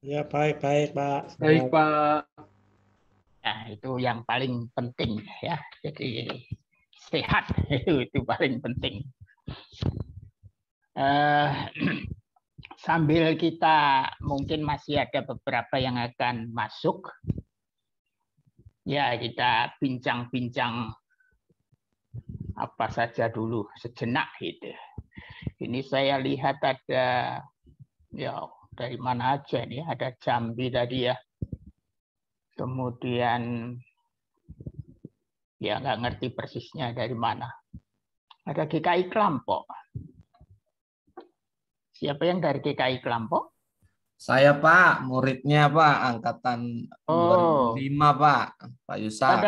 Ya, baik-baik, Pak. Baik, Pak. Nah, itu yang paling penting ya. Jadi sehat itu paling penting. Sambil kita mungkin masih ada beberapa yang akan masuk, ya kita bincang-bincang apa saja dulu sejenak gitu. Ini saya lihat ada ya dari mana aja nih, ada Jambi tadi ya. Kemudian ya nggak ngerti persisnya dari mana. Ada GKI Kelampok. Siapa yang dari GKI Kelampok? Saya Pak, muridnya Pak, angkatan 2005 Pak, Pak Yusak.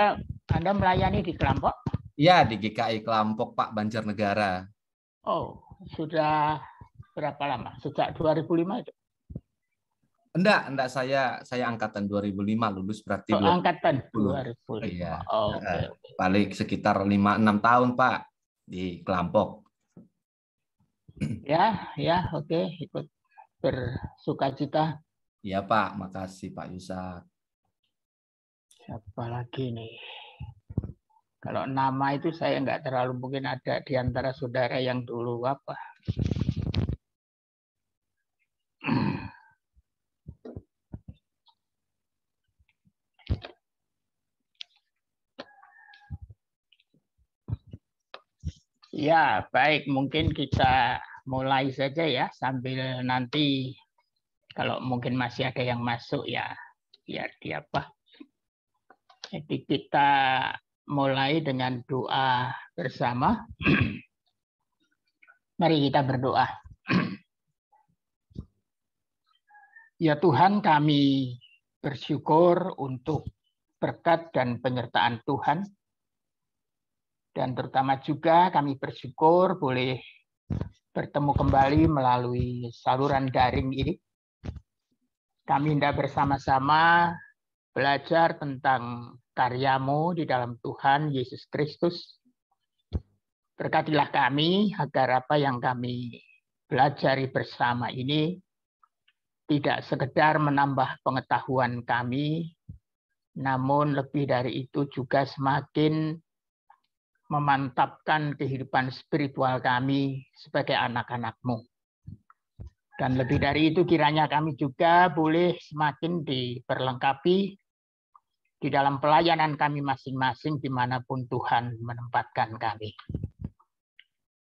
Anda melayani di Kelampok? Iya, di GKI Kelampok Pak, Banjarnegara. Oh, sudah berapa lama? Sejak 2005 itu? Enggak, saya angkatan 2005, lulus berarti angkatan 2010. 2005. Iya. Oh, okay. Paling sekitar 5-6 tahun Pak di Kelampok. Ya, oke. Ikut bersukacita. Iya Pak, makasih Pak Yusak. Siapa lagi nih? Kalau nama itu saya nggak terlalu, mungkin ada di antara saudara yang dulu apa. Ya, baik. Mungkin kita mulai saja ya, sambil nanti kalau mungkin masih ada yang masuk ya, biar dia apa. Jadi kita mulai dengan doa bersama. Mari kita berdoa. Ya Tuhan, kami bersyukur untuk berkat dan penyertaan Tuhan. Dan terutama juga kami bersyukur boleh bertemu kembali melalui saluran daring ini. Kami hendak bersama-sama belajar tentang karya-Mu di dalam Tuhan Yesus Kristus. Berkatilah kami agar apa yang kami pelajari bersama ini tidak sekedar menambah pengetahuan kami, namun lebih dari itu juga semakin memantapkan kehidupan spiritual kami sebagai anak-anak-Mu. Dan lebih dari itu kiranya kami juga boleh semakin diperlengkapi di dalam pelayanan kami masing-masing dimanapun Tuhan menempatkan kami.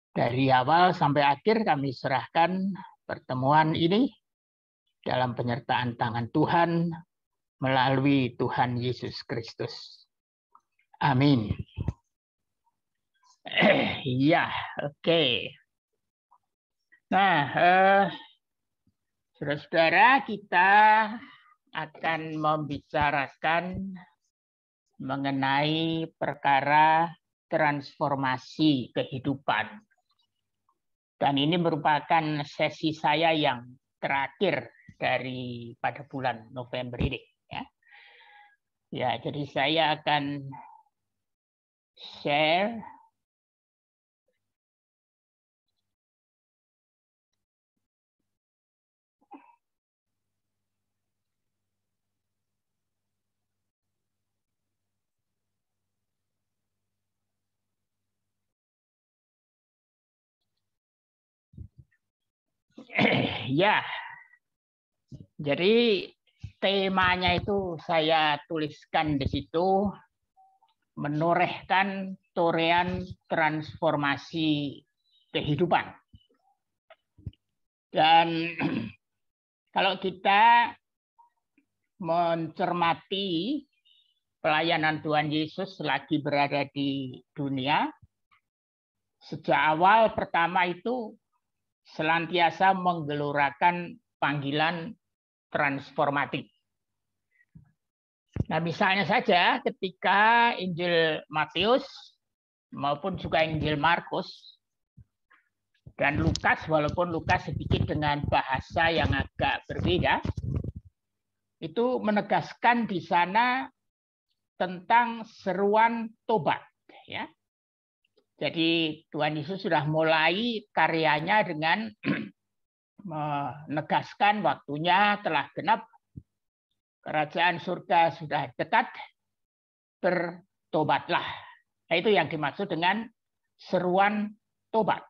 Dari awal sampai akhir kami serahkan pertemuan ini dalam penyertaan tangan Tuhan melalui Tuhan Yesus Kristus. Amin. Iya, oke. Nah, saudara-saudara, kita akan membicarakan mengenai perkara transformasi kehidupan. Dan ini merupakan sesi saya yang terakhir pada bulan November ini. Ya, jadi saya akan share ya. Jadi temanya itu saya tuliskan di situ, menorehkan torean transformasi kehidupan. Dan kalau kita mencermati pelayanan Tuhan Yesus selagi berada di dunia, sejak awal pertama itu senantiasa menggelorakan panggilan transformatif. Nah, misalnya saja ketika Injil Matius maupun juga Injil Markus dan Lukas, walaupun Lukas sedikit dengan bahasa yang agak berbeda, itu menegaskan di sana tentang seruan tobat, ya. Jadi Tuhan Yesus sudah mulai karyanya dengan menegaskan waktunya telah genap, kerajaan surga sudah dekat, bertobatlah. Nah, itu yang dimaksud dengan seruan tobat.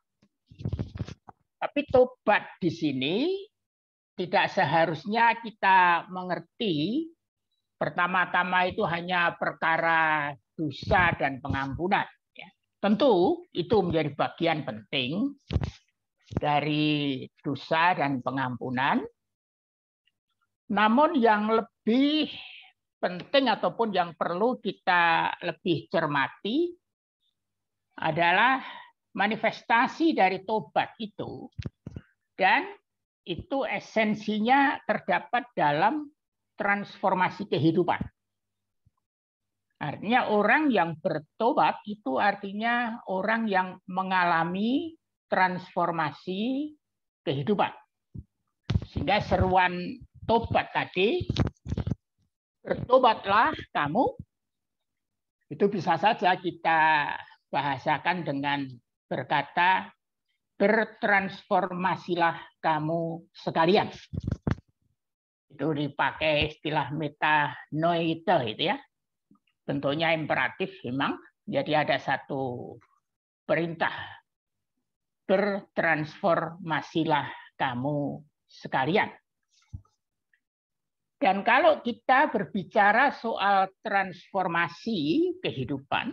Tapi tobat di sini tidak seharusnya kita mengerti pertama-tama itu hanya perkara dosa dan pengampunan. Tentu itu menjadi bagian penting dari dosa dan pengampunan. Namun yang lebih penting ataupun yang perlu kita lebih cermati adalah manifestasi dari tobat itu. Dan itu esensinya terdapat dalam transformasi kehidupan. Artinya orang yang bertobat itu artinya orang yang mengalami transformasi kehidupan. Sehingga seruan tobat tadi, bertobatlah kamu, itu bisa saja kita bahasakan dengan berkata, bertransformasilah kamu sekalian. Itu dipakai istilah metanoite itu ya. Bentuknya imperatif memang, jadi ada satu perintah, bertransformasilah kamu sekalian. Dan kalau kita berbicara soal transformasi kehidupan,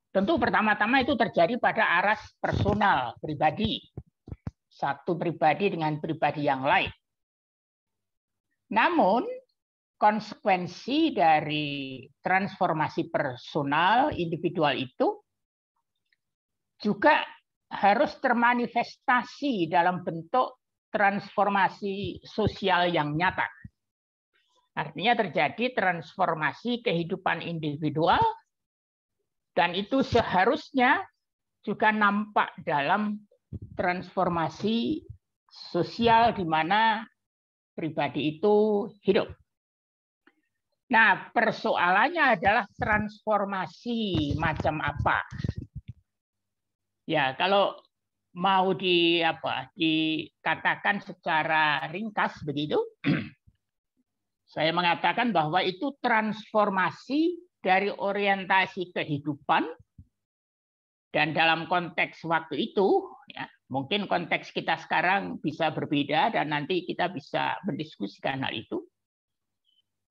tentu pertama-tama itu terjadi pada aras personal, pribadi. Satu pribadi dengan pribadi yang lain. Namun, konsekuensi dari transformasi personal individual itu juga harus termanifestasi dalam bentuk transformasi sosial yang nyata. Artinya terjadi transformasi kehidupan individual dan itu seharusnya juga nampak dalam transformasi sosial di mana pribadi itu hidup. Nah, persoalannya adalah transformasi macam apa? Ya, kalau mau dikatakan secara ringkas begitu, saya mengatakan bahwa itu transformasi dari orientasi kehidupan dan dalam konteks waktu itu, ya, mungkin konteks kita sekarang bisa berbeda dan nanti kita bisa mendiskusikan hal itu.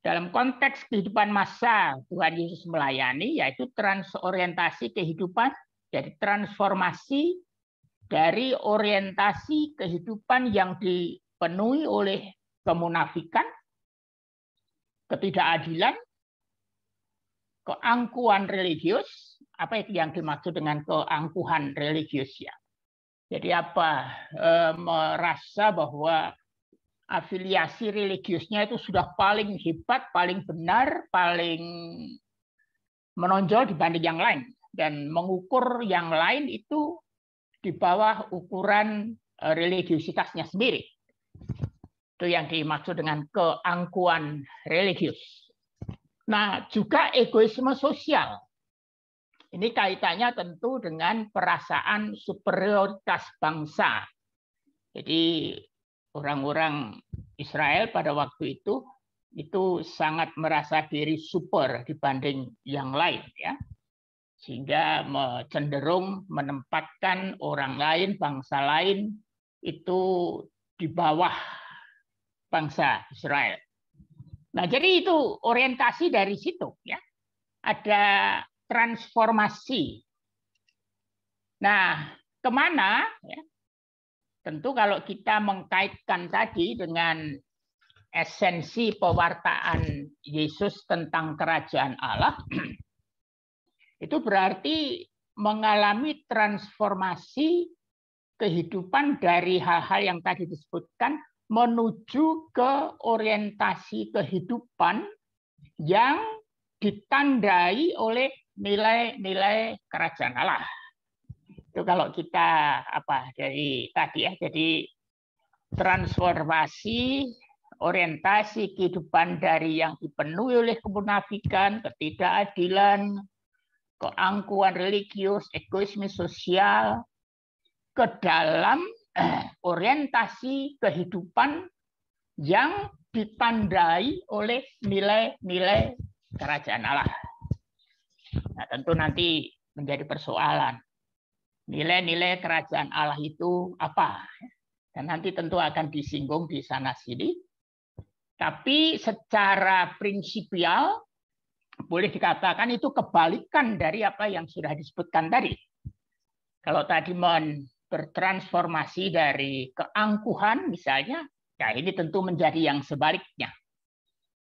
Dalam konteks kehidupan masa Tuhan Yesus melayani, yaitu transorientasi kehidupan, jadi transformasi dari orientasi kehidupan yang dipenuhi oleh kemunafikan, ketidakadilan, keangkuhan religius. Apa itu yang dimaksud dengan keangkuhan religius ya? Jadi merasa bahwa afiliasi religiusnya itu sudah paling hebat, paling benar, paling menonjol dibanding yang lain. Dan mengukur yang lain itu di bawah ukuran religiusitasnya sendiri. Itu yang dimaksud dengan keangkuhan religius. Nah, juga egoisme sosial. Ini kaitannya tentu dengan perasaan superioritas bangsa. Jadi orang-orang Israel pada waktu itu sangat merasa diri super dibanding yang lain, ya, sehingga cenderung menempatkan orang lain, bangsa lain itu di bawah bangsa Israel. Nah, jadi itu orientasi dari situ, ya, ada transformasi. Nah, kemana? Ya? Tentu kalau kita mengkaitkan tadi dengan esensi pewartaan Yesus tentang kerajaan Allah, itu berarti mengalami transformasi kehidupan dari hal-hal yang tadi disebutkan menuju ke orientasi kehidupan yang ditandai oleh nilai-nilai kerajaan Allah. Itu kalau kita dari tadi ya, jadi transformasi orientasi kehidupan dari yang dipenuhi oleh kemunafikan, ketidakadilan, keangkuhan religius, egoisme sosial ke dalam orientasi kehidupan yang ditandai oleh nilai-nilai kerajaan Allah. Nah, tentu nanti menjadi persoalan. Nilai-nilai kerajaan Allah itu apa? Dan nanti tentu akan disinggung di sana-sini. Tapi secara prinsipial, boleh dikatakan itu kebalikan dari apa yang sudah disebutkan tadi. Kalau tadi bertransformasi dari keangkuhan misalnya, ya ini tentu menjadi yang sebaliknya.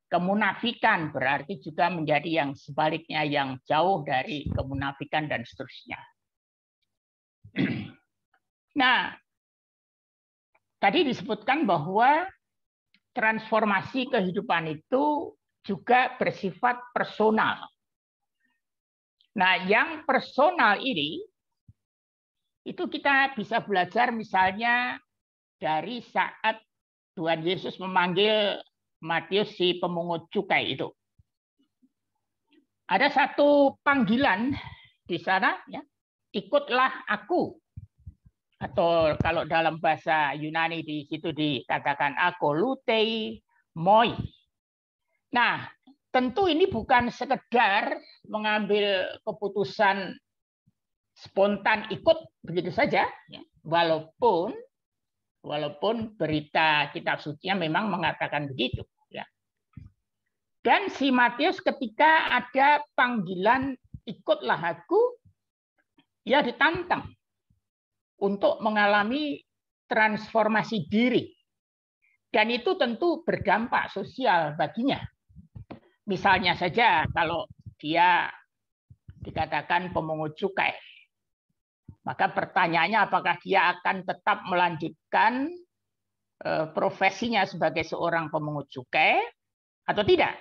Kemunafikan berarti juga menjadi yang sebaliknya, yang jauh dari kemunafikan dan seterusnya. Nah, tadi disebutkan bahwa transformasi kehidupan itu juga bersifat personal. Nah, yang personal ini itu kita bisa belajar misalnya dari saat Tuhan Yesus memanggil Matius si pemungut cukai itu. Ada satu panggilan di sana, ya, ikutlah aku. Atau kalau dalam bahasa Yunani di situ dikatakan akolutei moi. Nah, tentu ini bukan sekedar mengambil keputusan spontan ikut begitu saja, ya. Walaupun berita kitab sucinya memang mengatakan begitu, ya. Dan si Matius ketika ada panggilan ikutlah aku, ya ditantang untuk mengalami transformasi diri. Dan itu tentu berdampak sosial baginya. Misalnya saja kalau dia dikatakan pemungut cukai, maka pertanyaannya apakah dia akan tetap melanjutkan profesinya sebagai seorang pemungut cukai atau tidak.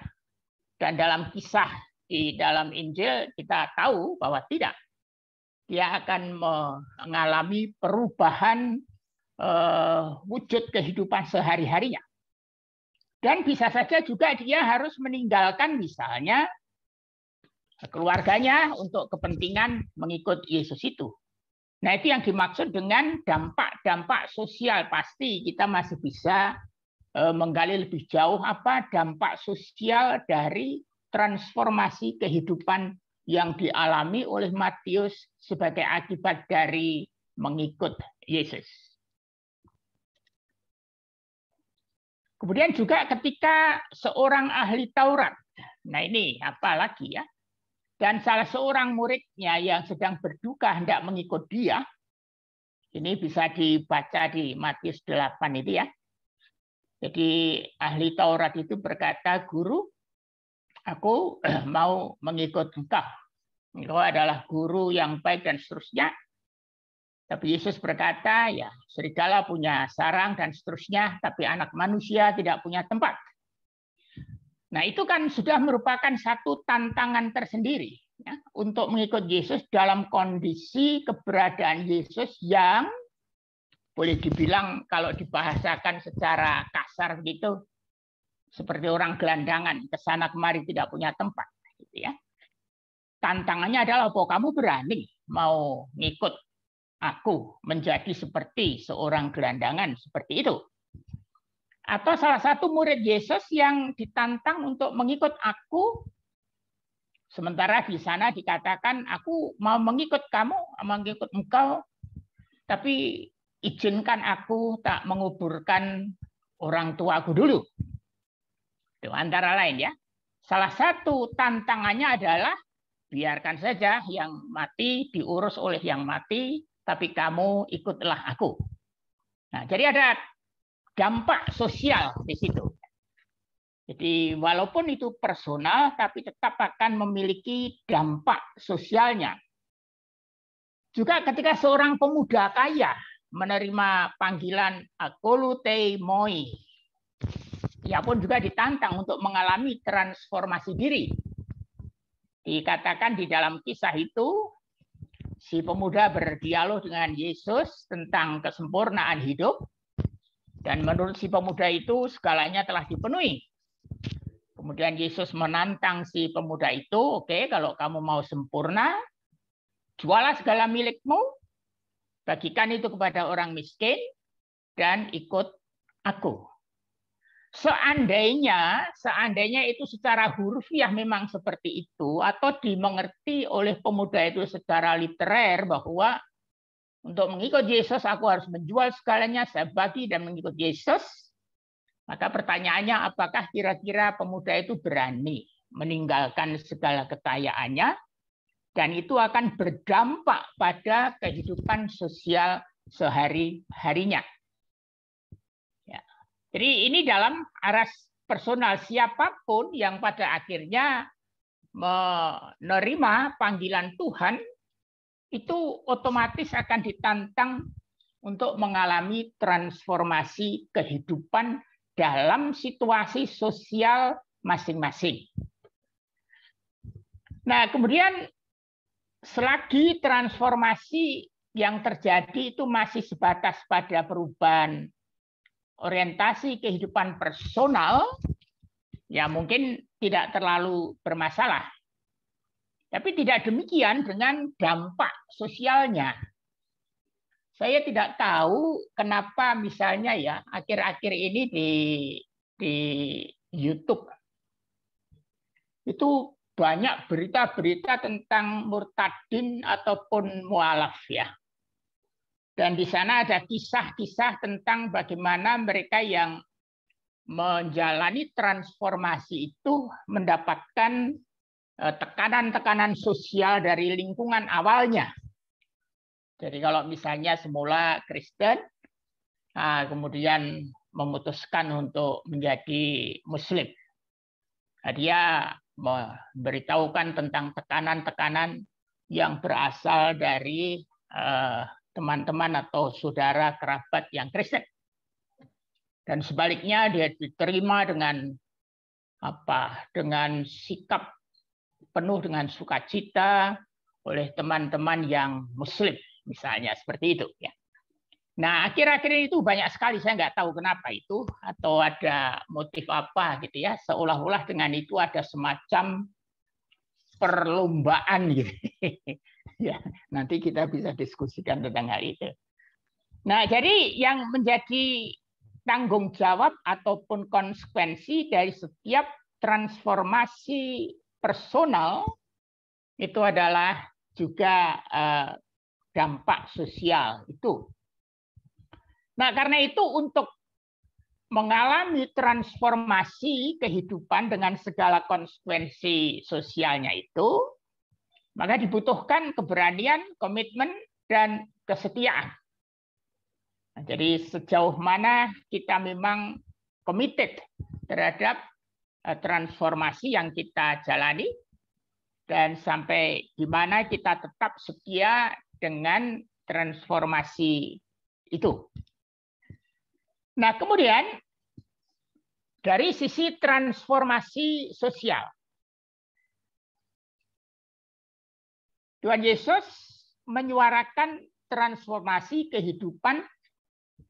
Dan dalam kisah di dalam Injil kita tahu bahwa tidak. Dia akan mengalami perubahan wujud kehidupan sehari-harinya. Dan bisa saja juga dia harus meninggalkan misalnya keluarganya untuk kepentingan mengikut Yesus itu. Nah, itu yang dimaksud dengan dampak-dampak sosial. Pasti kita masih bisa menggali lebih jauh apa dampak sosial dari transformasi kehidupan yang dialami oleh Matius sebagai akibat dari mengikut Yesus. Kemudian juga ketika seorang ahli Taurat, nah ini apa lagi ya? Dan salah seorang muridnya yang sedang berduka hendak mengikut dia, ini bisa dibaca di Matius 8 itu ya. Jadi ahli Taurat itu berkata, "Guru, aku mau mengikut engkau. Engkau adalah guru yang baik dan seterusnya." Tapi Yesus berkata, ya serigala punya sarang dan seterusnya, tapi anak manusia tidak punya tempat. Nah, itu kan sudah merupakan satu tantangan tersendiri ya, untuk mengikut Yesus dalam kondisi keberadaan Yesus yang boleh dibilang kalau dibahasakan secara kasar begitu, seperti orang gelandangan, kesana kemari tidak punya tempat. Gitu ya. Tantangannya adalah bahwa kamu berani mau ngikut aku menjadi seperti seorang gelandangan seperti itu. Atau salah satu murid Yesus yang ditantang untuk mengikut aku, sementara di sana dikatakan, aku mau mengikut kamu, mengikut engkau, tapi izinkan aku tak menguburkan orang tuaku dulu. Itu antara lain ya. Salah satu tantangannya adalah, biarkan saja yang mati diurus oleh yang mati, tapi kamu ikutlah aku. Nah, jadi ada dampak sosial di situ. Jadi walaupun itu personal, tapi tetap akan memiliki dampak sosialnya. Juga ketika seorang pemuda kaya menerima panggilan akolutei moi, ia pun juga ditantang untuk mengalami transformasi diri. Dikatakan di dalam kisah itu, si pemuda berdialog dengan Yesus tentang kesempurnaan hidup. Dan menurut si pemuda itu segalanya telah dipenuhi. Kemudian Yesus menantang si pemuda itu, oke, kalau kamu mau sempurna, jualah segala milikmu, bagikan itu kepada orang miskin, dan ikut aku. Seandainya itu secara hurufiah memang seperti itu, atau dimengerti oleh pemuda itu secara literer bahwa untuk mengikut Yesus aku harus menjual segalanya, saya bagi dan mengikut Yesus, maka pertanyaannya apakah kira-kira pemuda itu berani meninggalkan segala kekayaannya, dan itu akan berdampak pada kehidupan sosial sehari-harinya. Jadi ini dalam aras personal, siapapun yang pada akhirnya menerima panggilan Tuhan itu otomatis akan ditantang untuk mengalami transformasi kehidupan dalam situasi sosial masing-masing. Nah, kemudian selagi transformasi yang terjadi itu masih sebatas pada perubahan orientasi kehidupan personal, ya mungkin tidak terlalu bermasalah. Tapi tidak demikian dengan dampak sosialnya. Saya tidak tahu kenapa misalnya ya akhir-akhir ini di YouTube itu banyak berita-berita tentang murtadin ataupun mualaf ya. Dan di sana ada kisah-kisah tentang bagaimana mereka yang menjalani transformasi itu mendapatkan tekanan-tekanan sosial dari lingkungan awalnya. Jadi kalau misalnya semula Kristen, kemudian memutuskan untuk menjadi Muslim, dia memberitahukan tentang tekanan-tekanan yang berasal dari teman-teman atau saudara kerabat yang Kristen. Dan sebaliknya dia diterima dengan sikap penuh dengan sukacita oleh teman-teman yang Muslim, misalnya seperti itu ya. Nah, akhir-akhir ini itu banyak sekali, saya nggak tahu kenapa itu, atau ada motif apa gitu ya, seolah-olah dengan itu ada semacam perlombaan gitu. Ya, nanti kita bisa diskusikan tentang hal itu. Nah, jadi yang menjadi tanggung jawab ataupun konsekuensi dari setiap transformasi personal itu adalah juga dampak sosial itu. Nah, karena itu untuk mengalami transformasi kehidupan dengan segala konsekuensi sosialnya itu, maka dibutuhkan keberanian, komitmen, dan kesetiaan. Nah, jadi sejauh mana kita memang committed terhadap transformasi yang kita jalani, dan sampai di mana kita tetap setia dengan transformasi itu. Nah, kemudian dari sisi transformasi sosial, Tuhan Yesus menyuarakan transformasi kehidupan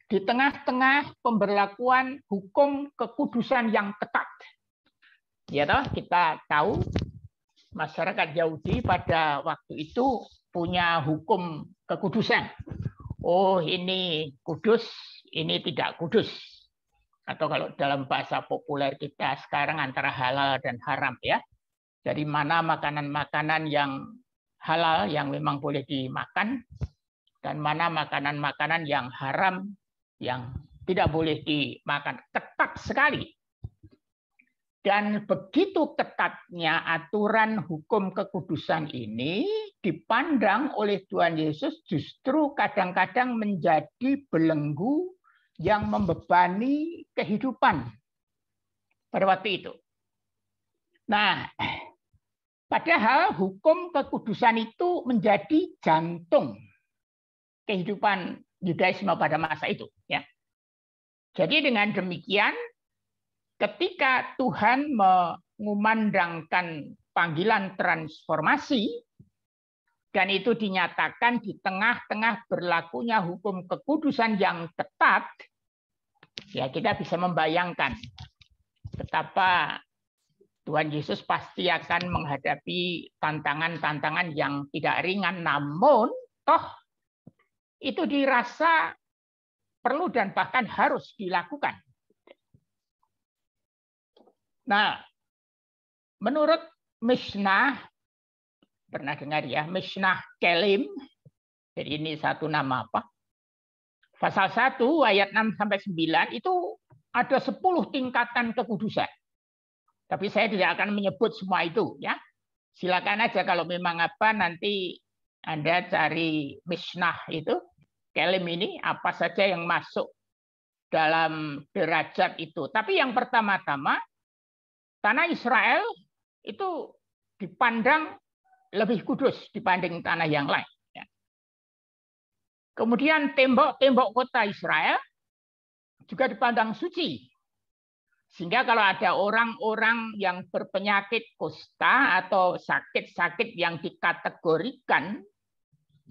di tengah-tengah pemberlakuan hukum kekudusan yang ketat. Ya toh, kita tahu masyarakat Yahudi pada waktu itu punya hukum kekudusan. Oh, ini kudus, ini tidak kudus. Atau kalau dalam bahasa populer kita sekarang antara halal dan haram ya. Jadi mana makanan-makanan yang halal yang memang boleh dimakan, dan mana makanan-makanan yang haram yang tidak boleh dimakan. Ketat sekali. Dan begitu ketatnya aturan hukum kekudusan ini dipandang oleh Tuhan Yesus justru kadang-kadang menjadi belenggu yang membebani kehidupan pada waktu itu. Nah, padahal hukum kekudusan itu menjadi jantung kehidupan Yudaisme pada masa itu. Ya. Jadi dengan demikian, ketika Tuhan mengumandangkan panggilan transformasi, dan itu dinyatakan di tengah-tengah berlakunya hukum kekudusan yang ketat, ya kita bisa membayangkan betapa Tuhan Yesus pasti akan menghadapi tantangan-tantangan yang tidak ringan, namun toh itu dirasa perlu dan bahkan harus dilakukan. Nah, menurut Mishnah, pernah dengar ya, Mishnah Kelim, jadi ini satu nama apa? Pasal 1 ayat 6 sampai 9 itu ada 10 tingkatan kekudusan. Tapi saya tidak akan menyebut semua itu ya. Silakan aja kalau memang apa nanti Anda cari Mishnah itu, Kelim ini apa saja yang masuk dalam derajat itu. Tapi yang pertama-tama tanah Israel itu dipandang lebih kudus dibanding tanah yang lain. Kemudian tembok-tembok kota Israel juga dipandang suci. Sehingga kalau ada orang-orang yang berpenyakit kusta atau sakit-sakit yang dikategorikan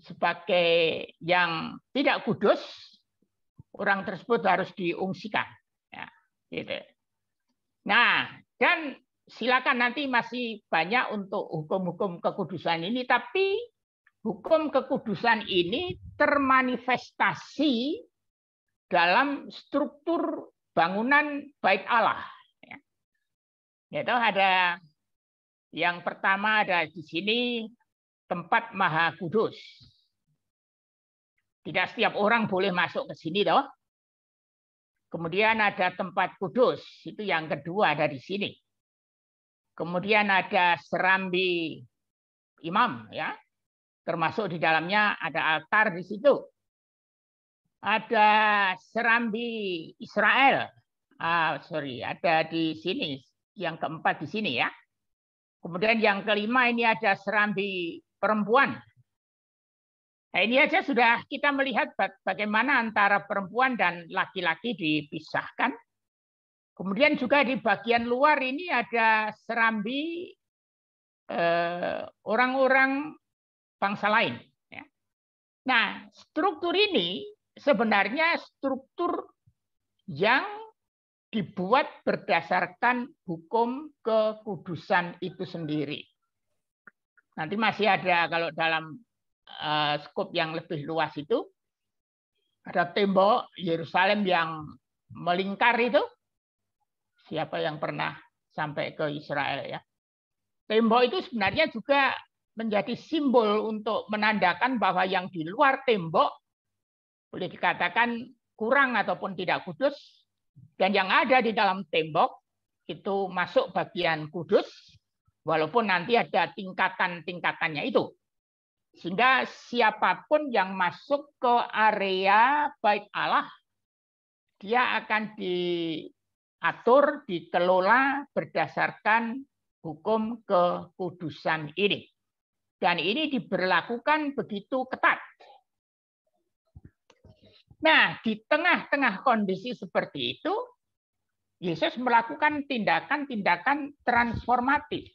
sebagai yang tidak kudus, orang tersebut harus diungsikan. Ya, gitu. Nah, dan silakan nanti masih banyak untuk hukum-hukum kekudusan ini, tapi hukum kekudusan ini termanifestasi dalam struktur bangunan Bait Allah. Yaitu ada yang pertama ada di sini tempat Maha Kudus. Tidak setiap orang boleh masuk ke sini, toh. Kemudian ada tempat kudus, itu yang kedua ada di sini. Kemudian ada serambi imam, ya. Termasuk di dalamnya ada altar di situ. Ada serambi Israel. Ada di sini. Yang keempat di sini ya. Kemudian yang kelima ini ada serambi perempuan. Nah, ini aja sudah kita melihat bagaimana antara perempuan dan laki-laki dipisahkan. Kemudian juga di bagian luar ini ada serambi orang-orang bangsa lain. Nah, struktur ini sebenarnya struktur yang dibuat berdasarkan hukum kekudusan itu sendiri. Nanti masih ada kalau dalam skop yang lebih luas itu, ada tembok Yerusalem yang melingkar itu. Siapa yang pernah sampai ke Israel ya? Tembok itu sebenarnya juga menjadi simbol untuk menandakan bahwa yang di luar tembok boleh dikatakan kurang ataupun tidak kudus, dan yang ada di dalam tembok itu masuk bagian kudus, walaupun nanti ada tingkatan-tingkatannya itu. Sehingga siapapun yang masuk ke area Bait Allah, dia akan diatur, dikelola berdasarkan hukum kekudusan ini. Dan ini diberlakukan begitu ketat. Nah, di tengah-tengah kondisi seperti itu, Yesus melakukan tindakan-tindakan transformatif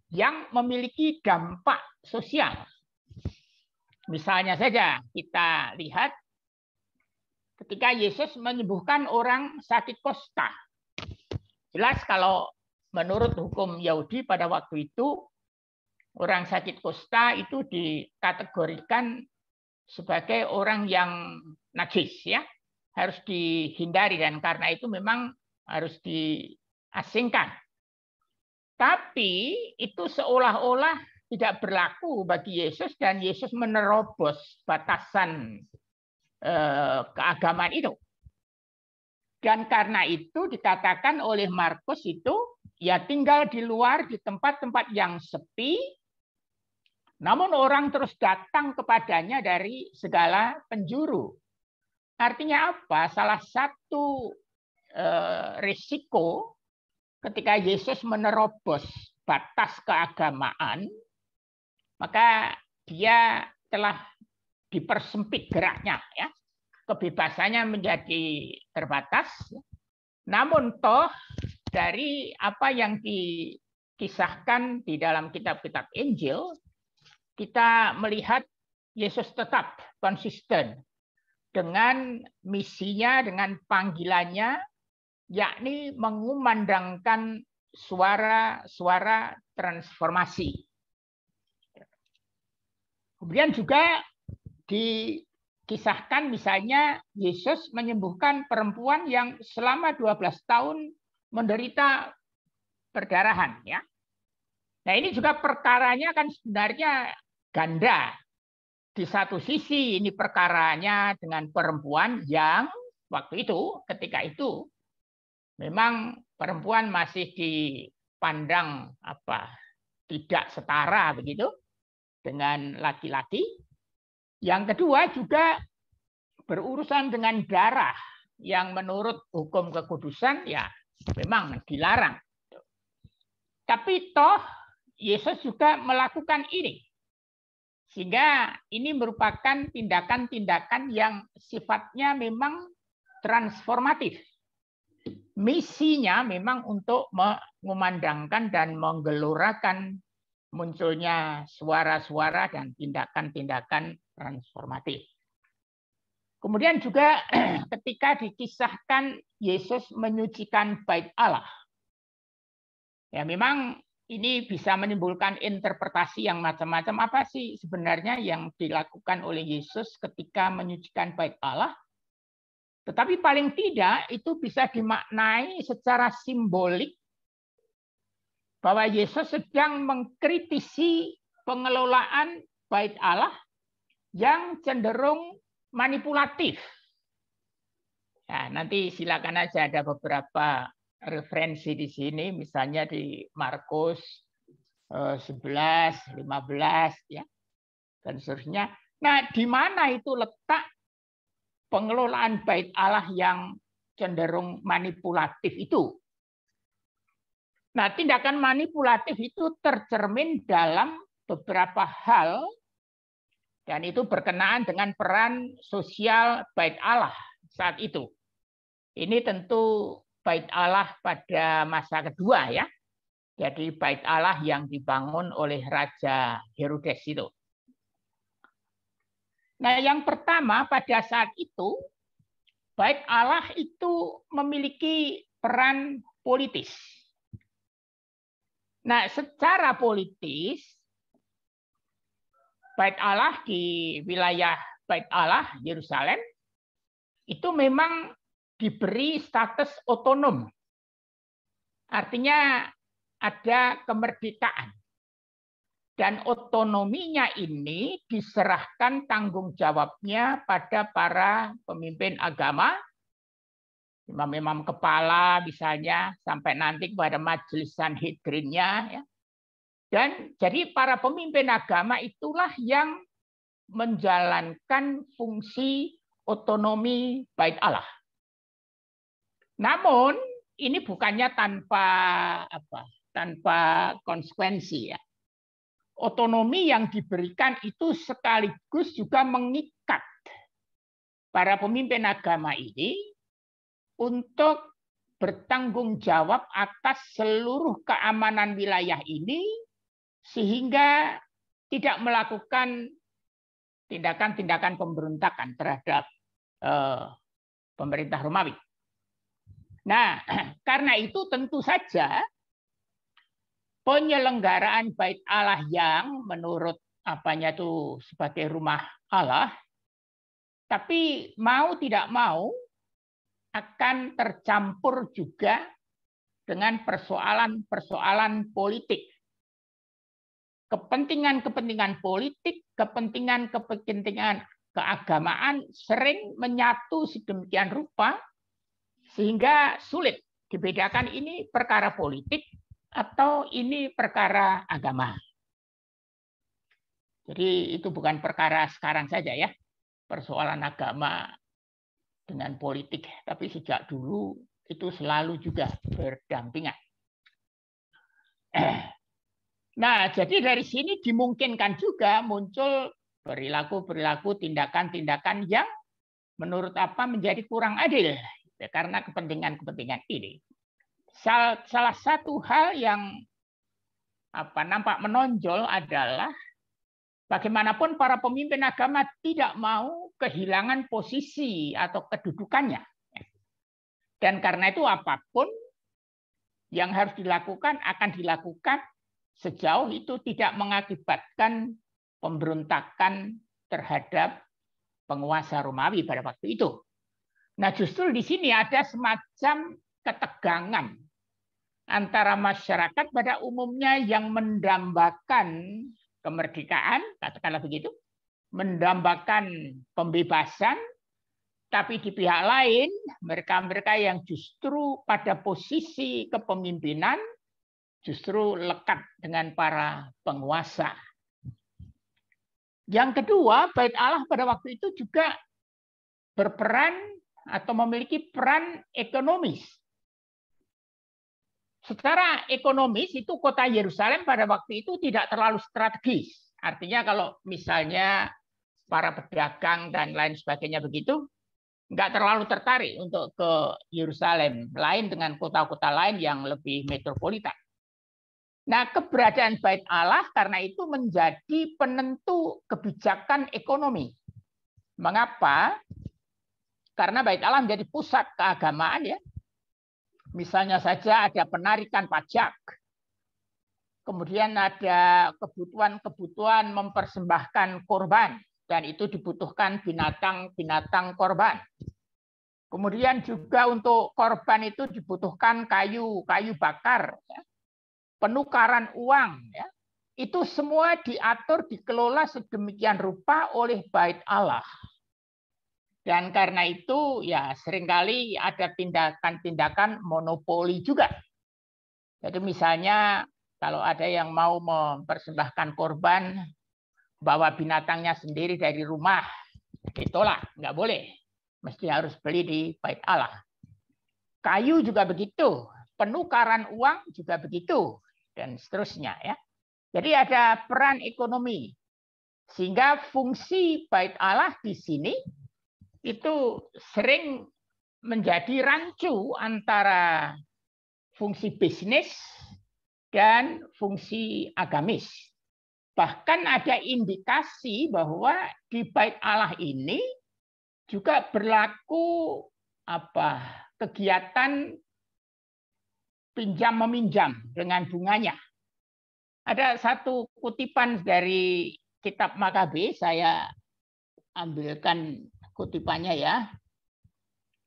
yang memiliki dampak sosial. Misalnya saja kita lihat ketika Yesus menyembuhkan orang sakit kusta. Jelas kalau menurut hukum Yahudi pada waktu itu, orang sakit kusta itu dikategorikan sebagai orang yang najis, ya, harus dihindari, dan karena itu memang harus diasingkan. Tapi itu seolah-olah tidak berlaku bagi Yesus, dan Yesus menerobos batasan keagamaan itu. Dan karena itu dikatakan oleh Markus itu, ya tinggal di luar di tempat-tempat yang sepi, namun orang terus datang kepadanya dari segala penjuru. Artinya apa? Salah satu risiko ketika Yesus menerobos batas keagamaan, maka dia telah dipersempit geraknya, ya. Kebebasannya menjadi terbatas. Namun toh dari apa yang dikisahkan di dalam kitab-kitab Injil, kita melihat Yesus tetap konsisten dengan misinya, dengan panggilannya, yakni mengumandangkan suara-suara transformasi. Kemudian juga di kisahkan misalnya Yesus menyembuhkan perempuan yang selama 12 tahun menderita perdarahan, ya. Nah, ini juga perkaranya kan sebenarnya ganda. Di satu sisi ini perkaranya dengan perempuan yang waktu itu, ketika itu memang perempuan masih dipandang tidak setara begitu dengan laki-laki. Yang kedua juga berurusan dengan darah yang menurut hukum kekudusan ya memang dilarang. Tapi toh Yesus juga melakukan ini. Sehingga ini merupakan tindakan-tindakan yang sifatnya memang transformatif. Misinya memang untuk mengumandangkan dan menggelorakan munculnya suara-suara dan tindakan-tindakan transformatif. Kemudian juga ketika dikisahkan Yesus menyucikan bait Allah. Ya memang ini bisa menimbulkan interpretasi yang macam-macam. Apa sih sebenarnya yang dilakukan oleh Yesus ketika menyucikan bait Allah? Tetapi paling tidak itu bisa dimaknai secara simbolik bahwa Yesus sedang mengkritisi pengelolaan bait Allah yang cenderung manipulatif. Nah, nanti silakan aja ada beberapa referensi di sini, misalnya di Markus 11, 15, ya, dan seterusnya. Nah, di mana itu letak pengelolaan bait Allah yang cenderung manipulatif itu? Nah, tindakan manipulatif itu tercermin dalam beberapa hal, dan itu berkenaan dengan peran sosial bait Allah saat itu. Ini tentu bait Allah pada masa kedua, ya. Jadi bait Allah yang dibangun oleh Raja Herodes itu. Nah, yang pertama pada saat itu, bait Allah itu memiliki peran politis. Nah, secara politis, bait Allah di wilayah bait Allah Yerusalem itu memang diberi status otonom. Artinya ada kemerdekaan. Dan otonominya ini diserahkan tanggung jawabnya pada para pemimpin agama, imam-imam kepala misalnya, sampai nanti kepada majelis Sanhedrinnya. Ya. Dan jadi para pemimpin agama itulah yang menjalankan fungsi otonomi bait Allah. Namun ini bukannya tanpa konsekuensi, ya. Otonomi yang diberikan itu sekaligus juga mengikat para pemimpin agama ini untuk bertanggung jawab atas seluruh keamanan wilayah ini sehingga tidak melakukan tindakan-tindakan pemberontakan terhadap pemerintah Romawi. Nah, karena itu tentu saja penyelenggaraan bait Allah yang menurut itu sebagai rumah Allah, tapi mau tidak mau akan tercampur juga dengan persoalan-persoalan politik. Kepentingan-kepentingan politik, kepentingan-kepentingan keagamaan sering menyatu sedemikian rupa sehingga sulit dibedakan ini perkara politik atau ini perkara agama. Jadi itu bukan perkara sekarang saja, ya, persoalan agama dengan politik, tapi sejak dulu itu selalu juga berdampingan. Nah, jadi dari sini dimungkinkan juga muncul perilaku-perilaku, tindakan-tindakan yang menurut menjadi kurang adil karena kepentingan-kepentingan ini. Salah satu hal yang nampak menonjol adalah bagaimanapun para pemimpin agama tidak mau kehilangan posisi atau kedudukannya. Dan karena itu apapun yang harus dilakukan akan dilakukan sejauh itu tidak mengakibatkan pemberontakan terhadap penguasa Romawi pada waktu itu. Nah, justru di sini ada semacam ketegangan antara masyarakat pada umumnya yang mendambakan kemerdekaan, katakanlah begitu, mendambakan pembebasan, tapi di pihak lain mereka-mereka yang justru pada posisi kepemimpinan justru lekat dengan para penguasa. Yang kedua, Bait Allah pada waktu itu juga berperan atau memiliki peran ekonomis. Secara ekonomis itu kota Yerusalem pada waktu itu tidak terlalu strategis. Artinya kalau misalnya para pedagang dan lain sebagainya begitu, nggak terlalu tertarik untuk ke Yerusalem, lain dengan kota-kota lain yang lebih metropolitan. Nah, keberadaan Bait Allah karena itu menjadi penentu kebijakan ekonomi. Mengapa? Karena Bait Allah menjadi pusat keagamaan ya. Misalnya saja ada penarikan pajak. Kemudian ada kebutuhan-kebutuhan mempersembahkan korban dan itu dibutuhkan binatang-binatang korban. Kemudian juga untuk korban itu dibutuhkan kayu bakar ya. Penukaran uang ya, itu semua diatur, dikelola sedemikian rupa oleh Bait Allah. Dan karena itu ya seringkali ada tindakan-tindakan monopoli juga. Jadi misalnya kalau ada yang mau mempersembahkan korban, bawa binatangnya sendiri dari rumah, ditolak, nggak boleh. Mesti harus beli di Bait Allah. Kayu juga begitu, penukaran uang juga begitu. Dan seterusnya ya. Jadi ada peran ekonomi sehingga fungsi Bait Allah di sini itu sering menjadi rancu antara fungsi bisnis dan fungsi agamis. Bahkan ada indikasi bahwa di Bait Allah ini juga berlaku kegiatan pinjam meminjam dengan bunganya. Ada satu kutipan dari kitab Makabe, saya ambilkan kutipannya ya,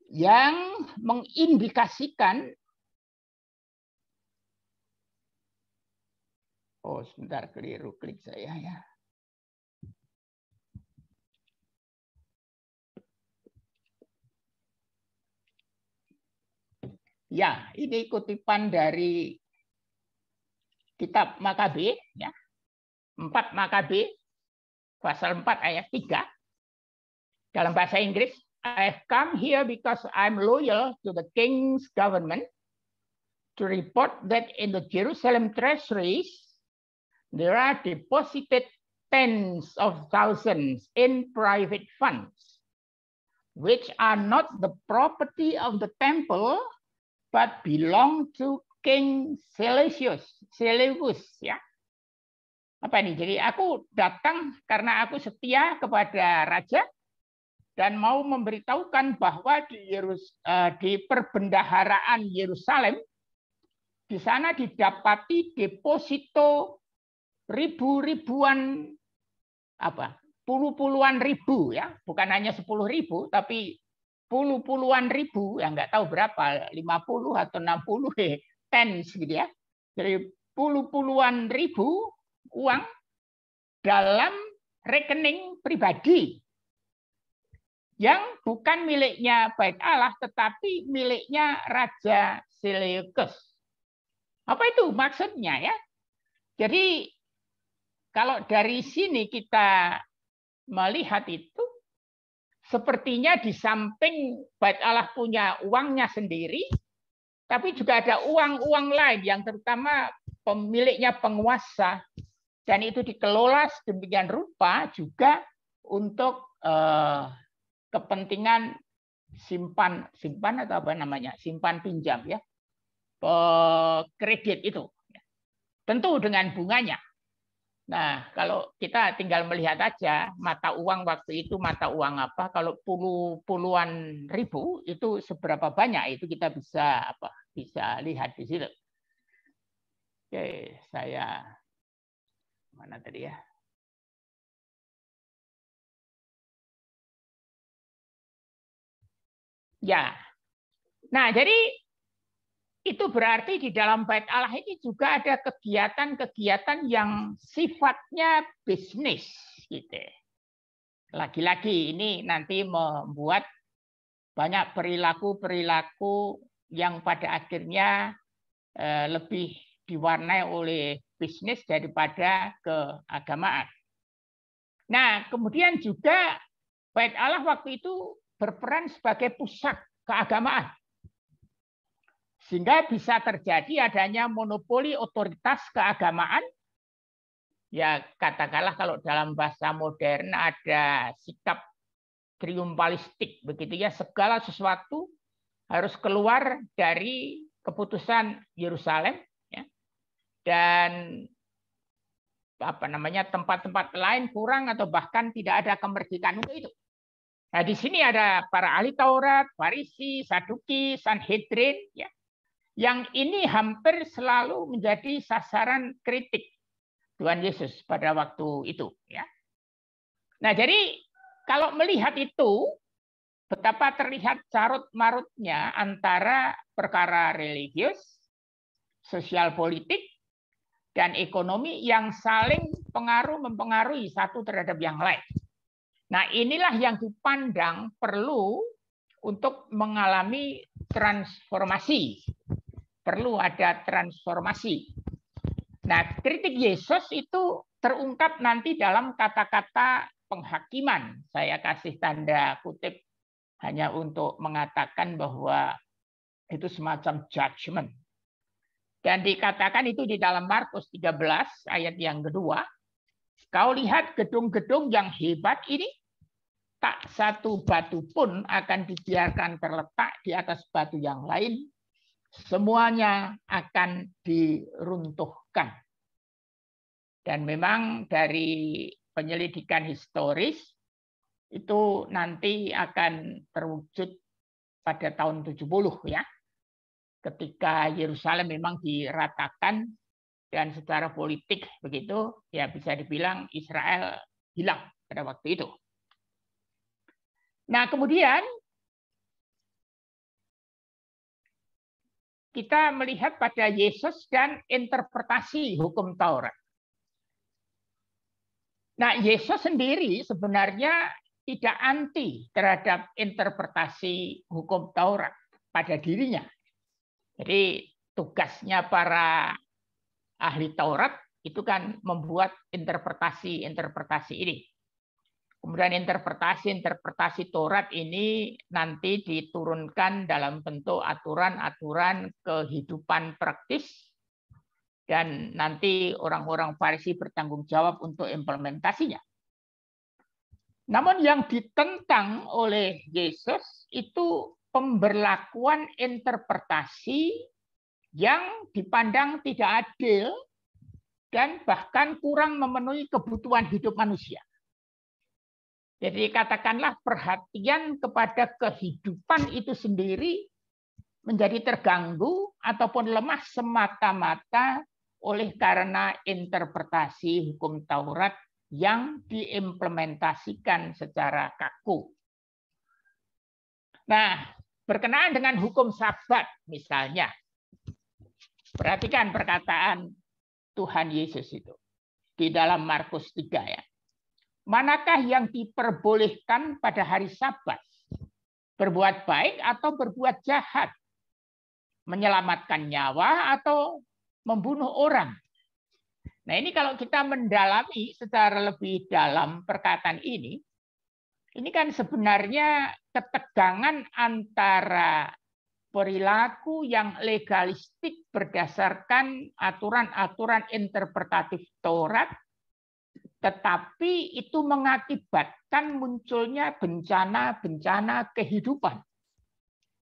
yang mengindikasikan, sebentar keliru klik saya ya. Ya, ini kutipan dari kitab Makabe ya. 4 Makabe pasal 4 ayat 3. Dalam bahasa Inggris, I have come here because I'm loyal to the king's government to report that in the Jerusalem treasuries there are deposited tens of thousands in private funds which are not the property of the temple but belong to King Seleucus ya. Apa ini? Jadi aku datang karena aku setia kepada raja dan mau memberitahukan bahwa di perbendaharaan Yerusalem di sana didapati deposito ribu-ribuan puluh-puluhan ribu ya, bukan hanya 10.000 tapi puluh-puluhan ribu, ya nggak tahu berapa, 50 atau 60 tens gitu ya. Jadi puluh-puluhan ribu uang dalam rekening pribadi yang bukan miliknya Bait Allah tetapi miliknya Raja Seleucus. Apa itu maksudnya ya? Jadi kalau dari sini kita melihat itu sepertinya di samping Bait Allah punya uangnya sendiri, tapi juga ada uang-uang lain yang terutama pemiliknya penguasa, dan itu dikelola sedemikian rupa juga untuk kepentingan simpan atau apa namanya, simpan pinjam ya, kredit itu, tentu dengan bunganya. Nah, kalau kita tinggal melihat aja mata uang waktu itu mata uang apa, kalau puluhan ribu itu seberapa banyak itu kita bisa lihat di situ. Oke, saya mana tadi ya? Ya. Nah, jadi itu berarti di dalam Bait Allah ini juga ada kegiatan-kegiatan yang sifatnya bisnis, gitu. Lagi-lagi ini nanti membuat banyak perilaku-perilaku yang pada akhirnya lebih diwarnai oleh bisnis daripada keagamaan. Nah, kemudian juga Bait Allah waktu itu berperan sebagai pusat keagamaan. Sehingga bisa terjadi adanya monopoli otoritas keagamaan. Ya, katakanlah kalau dalam bahasa modern ada sikap triumfalistik, begitu ya, segala sesuatu harus keluar dari keputusan Yerusalem, ya, dan tempat-tempat lain kurang atau bahkan tidak ada kemerdekaan untuk itu. Nah, di sini ada para ahli Taurat, Farisi, Saduki, Sanhedrin, ya, yang ini hampir selalu menjadi sasaran kritik Tuhan Yesus pada waktu itu. Ya. Nah, jadi kalau melihat itu, betapa terlihat carut-marutnya antara perkara religius, sosial politik, dan ekonomi yang saling mempengaruhi satu terhadap yang lain. Nah, inilah yang dipandang perlu untuk mengalami transformasi. Perlu ada transformasi. Nah, kritik Yesus itu terungkap nanti dalam kata-kata penghakiman. Saya kasih tanda kutip hanya untuk mengatakan bahwa itu semacam judgment. Dan dikatakan itu di dalam Markus 13 ayat yang kedua. Kau lihat gedung-gedung yang hebat ini, tak satu batu pun akan dibiarkan terletak di atas batu yang lain. Semuanya akan diruntuhkan. Dan memang dari penyelidikan historis, itu nanti akan terwujud pada tahun 70 ya. Ketika Yerusalem memang diratakan dan secara politik begitu, ya bisa dibilang Israel hilang pada waktu itu. Nah, kemudian kita melihat pada Yesus dan interpretasi hukum Taurat. Nah, Yesus sendiri sebenarnya tidak anti terhadap interpretasi hukum Taurat pada dirinya. Jadi tugasnya para ahli Taurat itu kan membuat interpretasi ini. Kemudian interpretasi Taurat ini nanti diturunkan dalam bentuk aturan-aturan kehidupan praktis dan nanti orang-orang Farisi bertanggung jawab untuk implementasinya. Namun yang ditentang oleh Yesus itu pemberlakuan interpretasi yang dipandang tidak adil dan bahkan kurang memenuhi kebutuhan hidup manusia. Jadi katakanlah perhatian kepada kehidupan itu sendiri menjadi terganggu ataupun lemah semata-mata oleh karena interpretasi hukum Taurat yang diimplementasikan secara kaku. Nah, berkenaan dengan hukum Sabat misalnya, perhatikan perkataan Tuhan Yesus itu di dalam Markus 3 ya. Manakah yang diperbolehkan pada hari Sabat? Berbuat baik atau berbuat jahat? Menyelamatkan nyawa atau membunuh orang? Nah, ini kalau kita mendalami secara lebih dalam perkataan ini kan sebenarnya ketegangan antara perilaku yang legalistik berdasarkan aturan-aturan interpretatif Taurat, tetapi itu mengakibatkan munculnya bencana-bencana kehidupan.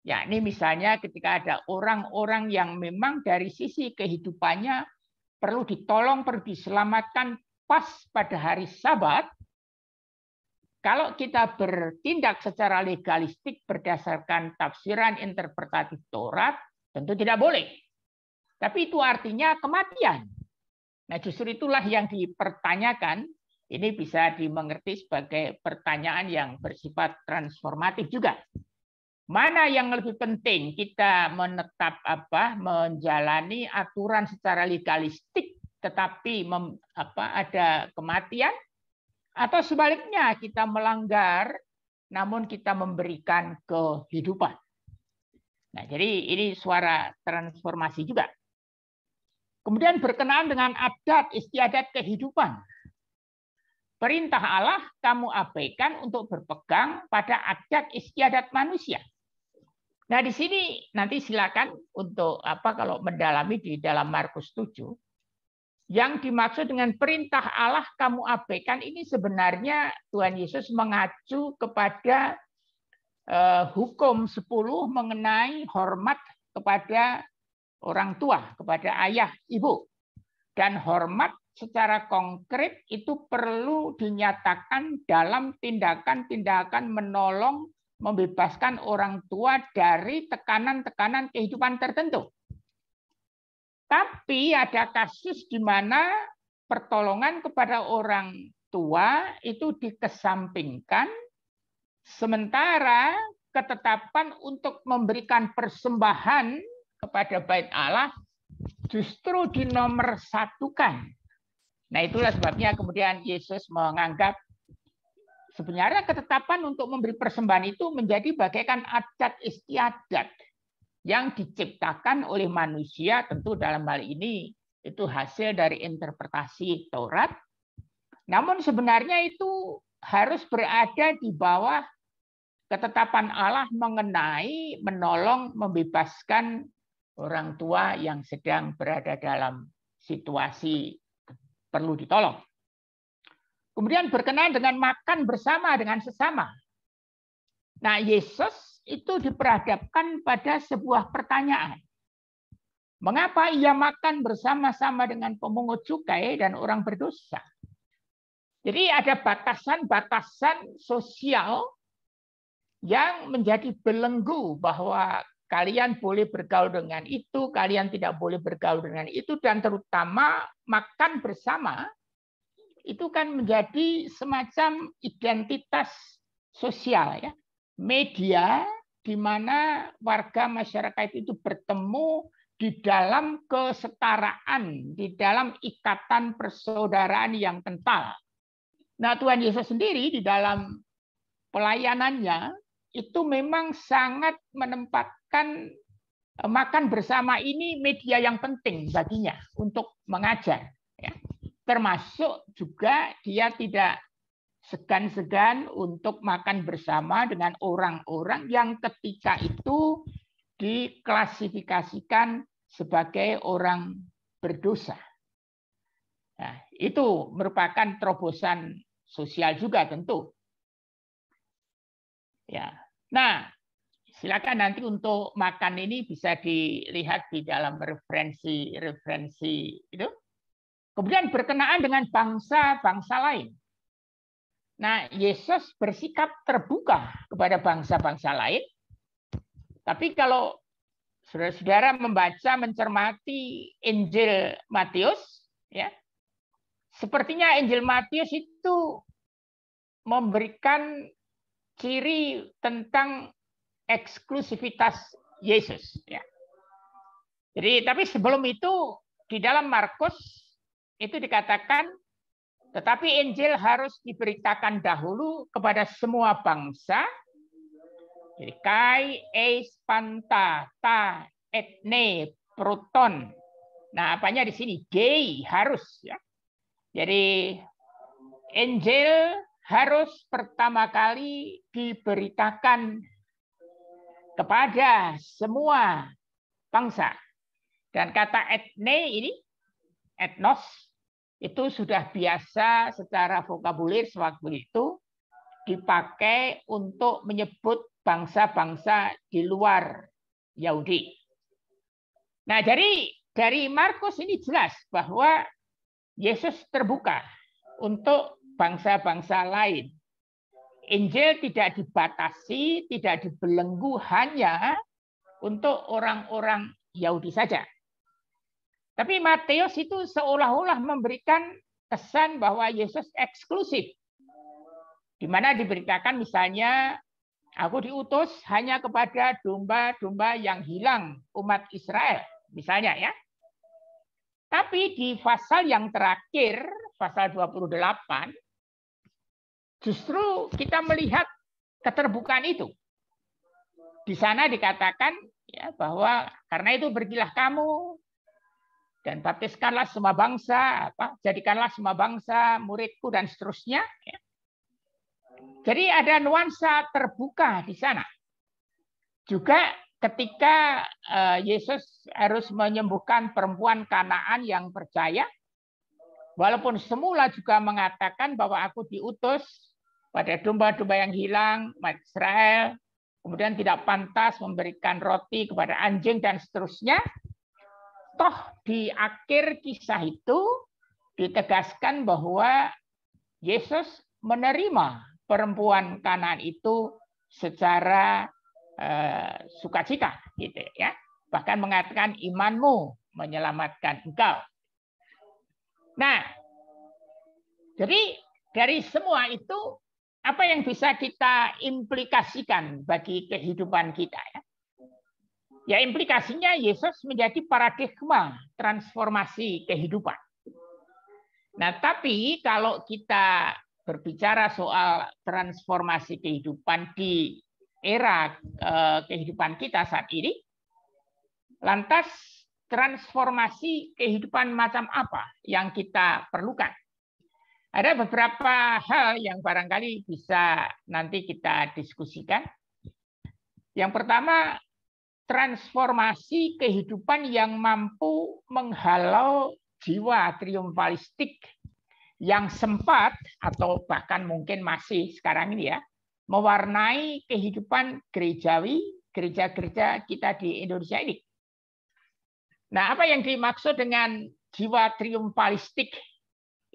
Ya, ini misalnya ketika ada orang-orang yang memang dari sisi kehidupannya perlu ditolong, perlu diselamatkan pas pada hari Sabat. Kalau kita bertindak secara legalistik berdasarkan tafsiran interpretatif Taurat, tentu tidak boleh. Tapi itu artinya kematian. Nah, justru itulah yang dipertanyakan. Ini bisa dimengerti sebagai pertanyaan yang bersifat transformatif juga. Mana yang lebih penting, kita menjalani aturan secara legalistik tetapi ada kematian, atau sebaliknya kita melanggar namun kita memberikan kehidupan. Nah, jadi ini suara transformasi juga. Kemudian berkenaan dengan adat istiadat kehidupan. Perintah Allah kamu abaikan untuk berpegang pada adat istiadat manusia. Nah, di sini nanti silakan untuk kalau mendalami di dalam Markus 7. Yang dimaksud dengan perintah Allah kamu abaikan ini sebenarnya Tuhan Yesus mengacu kepada hukum 10 mengenai hormat kepada orang tua, kepada ayah, ibu. Dan hormat secara konkret itu perlu dinyatakan dalam tindakan-tindakan menolong, membebaskan orang tua dari tekanan-tekanan kehidupan tertentu. Tapi ada kasus di mana pertolongan kepada orang tua itu dikesampingkan, sementara ketetapan untuk memberikan persembahan kepada bait Allah justru dinomorsatukan. Nah, itulah sebabnya kemudian Yesus menganggap sebenarnya ketetapan untuk memberi persembahan itu menjadi bagaikan adat istiadat yang diciptakan oleh manusia, tentu dalam hal ini itu hasil dari interpretasi Taurat. Namun sebenarnya itu harus berada di bawah ketetapan Allah mengenai menolong, membebaskan orang tua yang sedang berada dalam situasi perlu ditolong. Kemudian berkenaan dengan makan bersama dengan sesama. Nah, Yesus itu diperhadapkan pada sebuah pertanyaan. Mengapa ia makan bersama-sama dengan pemungut cukai dan orang berdosa? Jadi ada batasan-batasan sosial yang menjadi belenggu bahwa kalian boleh bergaul dengan itu, kalian tidak boleh bergaul dengan itu, dan terutama makan bersama itu kan menjadi semacam identitas sosial, ya, media di mana warga masyarakat itu bertemu di dalam kesetaraan, di dalam ikatan persaudaraan yang kental. Nah, Tuhan Yesus sendiri di dalam pelayanannya itu memang sangat menempatkan makan bersama ini media yang penting baginya untuk mengajar. Ya. Termasuk juga dia tidak segan-segan untuk makan bersama dengan orang-orang yang ketika itu diklasifikasikan sebagai orang berdosa. Nah, itu merupakan terobosan sosial juga tentu. Ya. Nah, silakan nanti untuk makan ini bisa dilihat di dalam referensi itu. Kemudian berkenaan dengan bangsa-bangsa lain. Nah, Yesus bersikap terbuka kepada bangsa-bangsa lain. Tapi kalau saudara-saudara membaca, mencermati Injil Matius, ya, sepertinya Injil Matius itu memberikan ciri tentang eksklusivitas Yesus. Ya. Jadi, tapi sebelum itu di dalam Markus itu dikatakan, tetapi Injil harus diberitakan dahulu kepada semua bangsa. Jadi kai, eis, panta, ta, etne, proton. Nah, apanya di sini? Gei, harus. Ya. Jadi Injil harus pertama kali diberitakan kepada semua bangsa. Dan kata etne ini, etnos, itu sudah biasa secara vokabuler sewaktu itu dipakai untuk menyebut bangsa-bangsa di luar Yahudi. Nah, dari Markus ini jelas bahwa Yesus terbuka untuk bangsa-bangsa lain. Injil tidak dibatasi, tidak dibelenggu hanya untuk orang-orang Yahudi saja. Tapi Matius itu seolah-olah memberikan kesan bahwa Yesus eksklusif. Di mana diberitakan misalnya Aku diutus hanya kepada domba-domba yang hilang umat Israel, misalnya ya. Tapi di pasal yang terakhir, pasal 28, justru kita melihat keterbukaan itu. Di sana dikatakan ya bahwa karena itu pergilah kamu dan baptiskanlah semua bangsa, jadikanlah semua bangsa muridku dan seterusnya. Ya. Jadi ada nuansa terbuka di sana. Juga ketika Yesus harus menyembuhkan perempuan Kanaan yang percaya, walaupun semula juga mengatakan bahwa aku diutus pada domba-domba yang hilang, umat Israel, kemudian tidak pantas memberikan roti kepada anjing dan seterusnya, toh di akhir kisah itu ditegaskan bahwa Yesus menerima perempuan Kanaan itu secara sukacita, gitu ya. Bahkan mengatakan imanmu menyelamatkan engkau. Nah, jadi dari semua itu apa yang bisa kita implikasikan bagi kehidupan kita ya? Ya implikasinya Yesus menjadi paradigma transformasi kehidupan. Nah, tapi kalau kita berbicara soal transformasi kehidupan di era kehidupan kita saat ini, lantas transformasi kehidupan macam apa yang kita perlukan? Ada beberapa hal yang barangkali bisa nanti kita diskusikan. Yang pertama, transformasi kehidupan yang mampu menghalau jiwa triumfalistik yang sempat atau bahkan mungkin masih sekarang ini ya mewarnai kehidupan gerejawi, gereja-gereja kita di Indonesia ini. Nah, apa yang dimaksud dengan jiwa triumfalistik?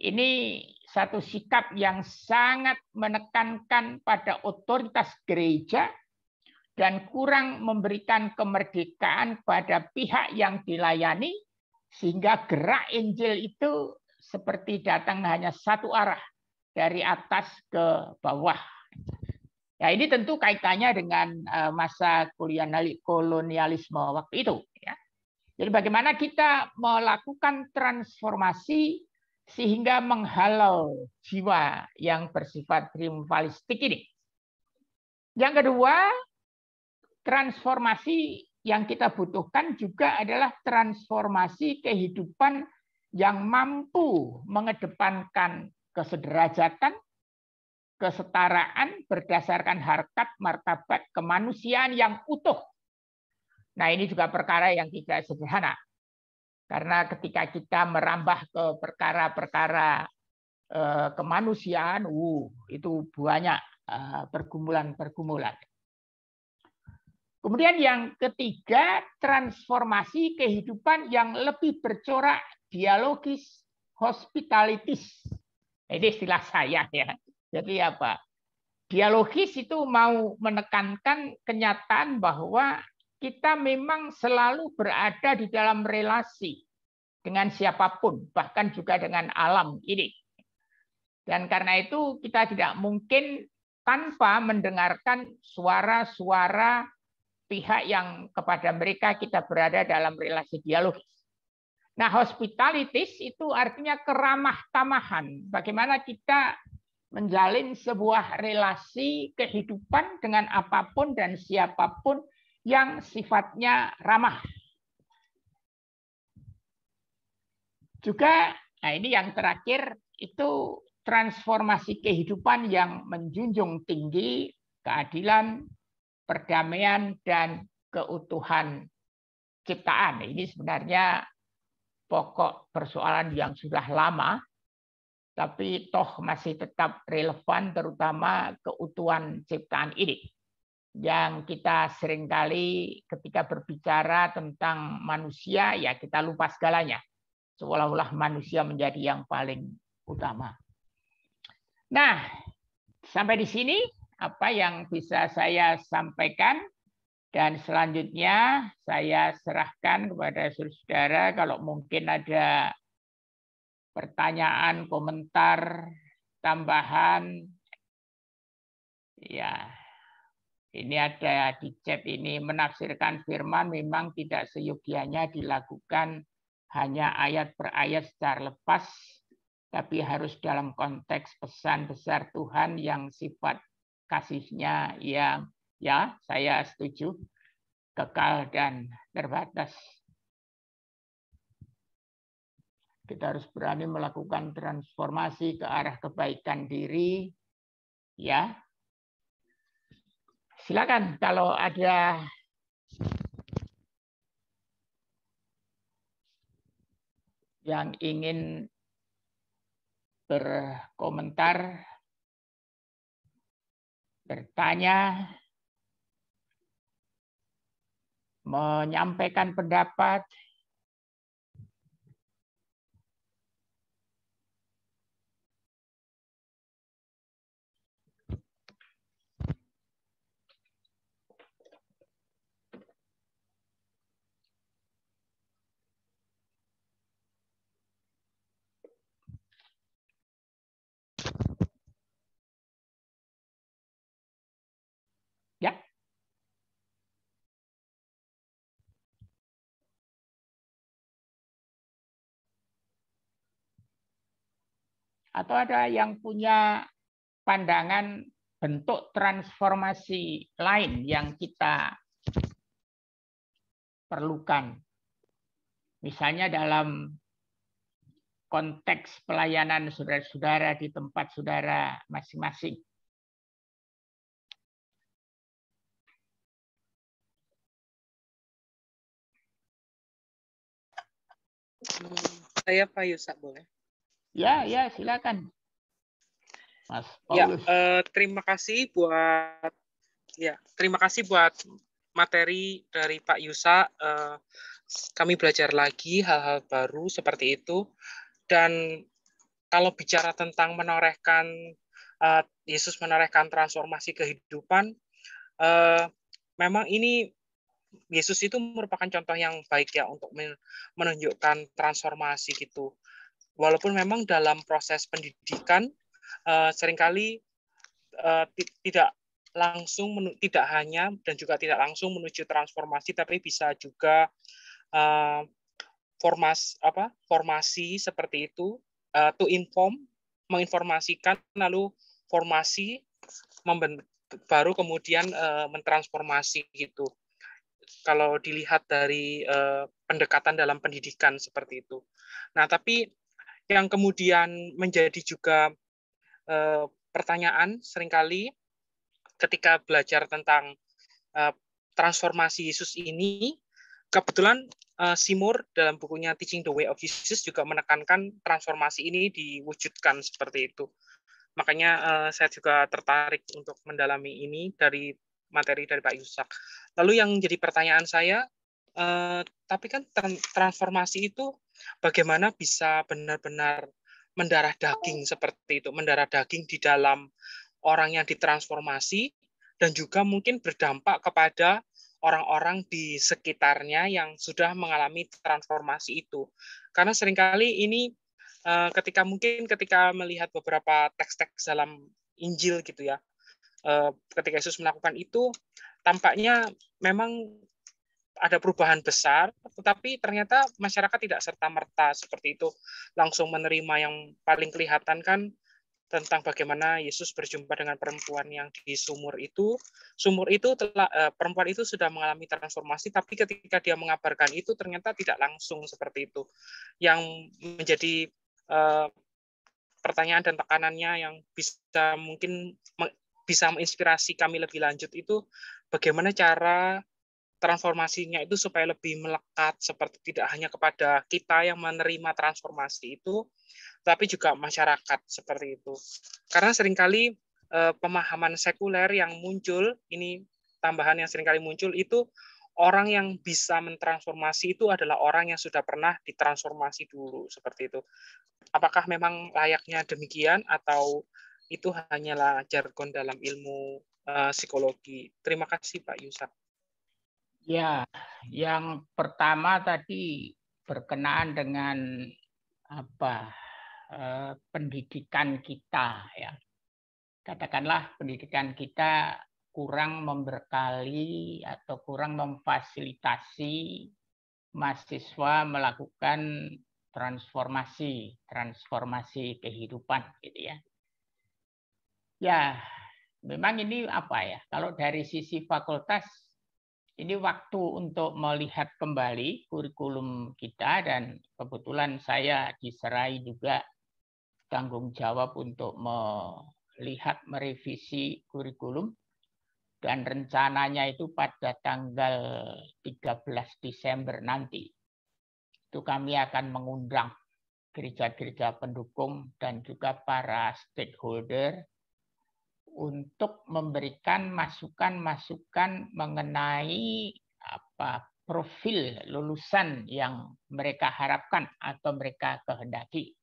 Ini satu sikap yang sangat menekankan pada otoritas gereja dan kurang memberikan kemerdekaan pada pihak yang dilayani, sehingga gerak Injil itu seperti datang hanya satu arah, dari atas ke bawah. Ya, ini tentu kaitannya dengan masa kolonialisme waktu itu. Ya. Jadi bagaimana kita melakukan transformasi sehingga menghalau jiwa yang bersifat triumfalistik ini. Yang kedua, transformasi yang kita butuhkan juga adalah transformasi kehidupan yang mampu mengedepankan kesederajatan, kesetaraan berdasarkan harkat martabat kemanusiaan yang utuh. Nah, ini juga perkara yang tidak sederhana. Karena ketika kita merambah ke perkara-perkara kemanusiaan, itu banyak pergumulan-pergumulan. Kemudian yang ketiga, transformasi kehidupan yang lebih bercorak dialogis, hospitalitis. Ini istilah saya ya. Jadi apa? Dialogis itu mau menekankan kenyataan bahwa kita memang selalu berada di dalam relasi dengan siapapun, bahkan juga dengan alam ini. Dan karena itu kita tidak mungkin tanpa mendengarkan suara-suara pihak yang kepada mereka kita berada dalam relasi dialogis. Nah, hospitalitas itu artinya keramah tamahan. Bagaimana kita menjalin sebuah relasi kehidupan dengan apapun dan siapapun yang sifatnya ramah. Juga, nah ini yang terakhir, itu transformasi kehidupan yang menjunjung tinggi keadilan, perdamaian, dan keutuhan ciptaan. Ini sebenarnya pokok persoalan yang sudah lama, tapi toh masih tetap relevan, terutama keutuhan ciptaan ini. Yang kita seringkali ketika berbicara tentang manusia, ya kita lupa segalanya. Seolah-olah manusia menjadi yang paling utama. Nah, sampai di sini apa yang bisa saya sampaikan, dan selanjutnya saya serahkan kepada saudara kalau mungkin ada pertanyaan, komentar, tambahan, ya Ini ada di chat ini, menafsirkan firman memang tidak seyogianya dilakukan hanya ayat per ayat secara lepas, tapi harus dalam konteks pesan besar Tuhan yang sifat kasihnya yang, ya, saya setuju, kekal dan terbatas. Kita harus berani melakukan transformasi ke arah kebaikan diri, ya. Silakan kalau ada yang ingin berkomentar, bertanya, menyampaikan pendapat. Ya. Atau ada yang punya pandangan bentuk transformasi lain yang kita perlukan. Misalnya dalam konteks pelayanan saudara-saudara di tempat saudara masing-masing. Saya Pak Yusak boleh? Ya, silakan. Mas Ya, Paulus. terima kasih buat materi dari Pak Yusak. Kami belajar lagi hal-hal baru seperti itu. Dan kalau bicara tentang menorehkan Yesus menorehkan transformasi kehidupan, memang ini Yesus itu merupakan contoh yang baik ya untuk menunjukkan transformasi gitu. Walaupun memang dalam proses pendidikan seringkali tidak hanya dan juga tidak langsung menuju transformasi, tapi bisa juga formasi seperti itu, to inform, menginformasikan, lalu formasi baru kemudian mentransformasi gitu. Kalau dilihat dari pendekatan dalam pendidikan seperti itu. Nah, tapi yang kemudian menjadi juga pertanyaan seringkali ketika belajar tentang transformasi Yesus ini, kebetulan Seymour dalam bukunya Teaching the Way of Jesus juga menekankan transformasi ini diwujudkan seperti itu. Makanya saya juga tertarik untuk mendalami ini dari materi dari Pak Yusak. Lalu yang jadi pertanyaan saya, tapi kan transformasi itu bagaimana bisa benar-benar mendarah daging seperti itu, mendarah daging di dalam orang yang ditransformasi dan juga mungkin berdampak kepada orang-orang di sekitarnya yang sudah mengalami transformasi itu. Karena seringkali ini ketika melihat beberapa teks-teks dalam Injil gitu ya, ketika Yesus melakukan itu, tampaknya memang ada perubahan besar, tetapi ternyata masyarakat tidak serta-merta seperti itu langsung menerima. Yang paling kelihatan kan tentang bagaimana Yesus berjumpa dengan perempuan yang di sumur itu perempuan itu sudah mengalami transformasi, tapi ketika dia mengabarkan itu ternyata tidak langsung seperti itu. Yang menjadi pertanyaan dan tekanannya yang bisa menginspirasi kami lebih lanjut itu bagaimana cara transformasinya itu supaya lebih melekat, seperti tidak hanya kepada kita yang menerima transformasi itu, tapi juga masyarakat seperti itu. Karena seringkali pemahaman sekuler yang muncul, ini tambahan yang seringkali muncul itu, orang yang bisa mentransformasi itu adalah orang yang sudah pernah ditransformasi dulu seperti itu. Apakah memang layaknya demikian atau itu hanyalah jargon dalam ilmu psikologi? Terima kasih Pak Yusak. Ya, yang pertama tadi berkenaan dengan pendidikan kita ya. Katakanlah pendidikan kita kurang memberkali atau kurang memfasilitasi mahasiswa melakukan transformasi kehidupan gitu ya. Ya, memang ini apa ya? Kalau dari sisi fakultas ini waktu untuk melihat kembali kurikulum kita, dan kebetulan saya diserai juga tanggung jawab untuk melihat merevisi kurikulum, dan rencananya itu pada tanggal 13 Desember nanti. Itu kami akan mengundang gereja-gereja pendukung dan juga para stakeholder untuk memberikan masukan-masukan mengenai profil lulusan yang mereka harapkan atau mereka kehendaki.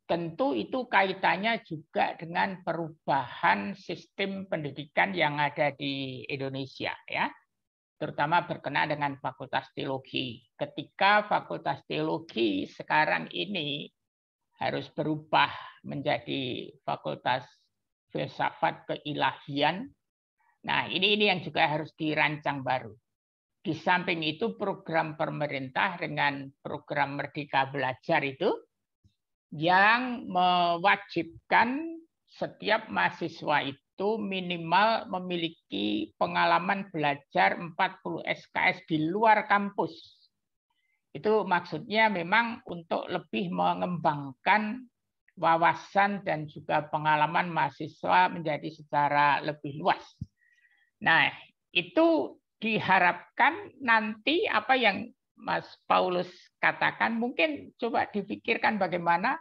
Tentu itu kaitannya juga dengan perubahan sistem pendidikan yang ada di Indonesia, ya, terutama berkenaan dengan Fakultas Teologi. Ketika Fakultas Teologi sekarang ini harus berubah menjadi Fakultas Filsafat Keilahian. Nah, ini yang juga harus dirancang baru. Di samping itu program pemerintah dengan program Merdeka Belajar itu yang mewajibkan setiap mahasiswa itu minimal memiliki pengalaman belajar 40 SKS di luar kampus. Itu maksudnya memang untuk lebih mengembangkan wawasan dan juga pengalaman mahasiswa menjadi secara lebih luas. Nah, itu diharapkan nanti apa yang Mas Paulus katakan, mungkin coba dipikirkan bagaimana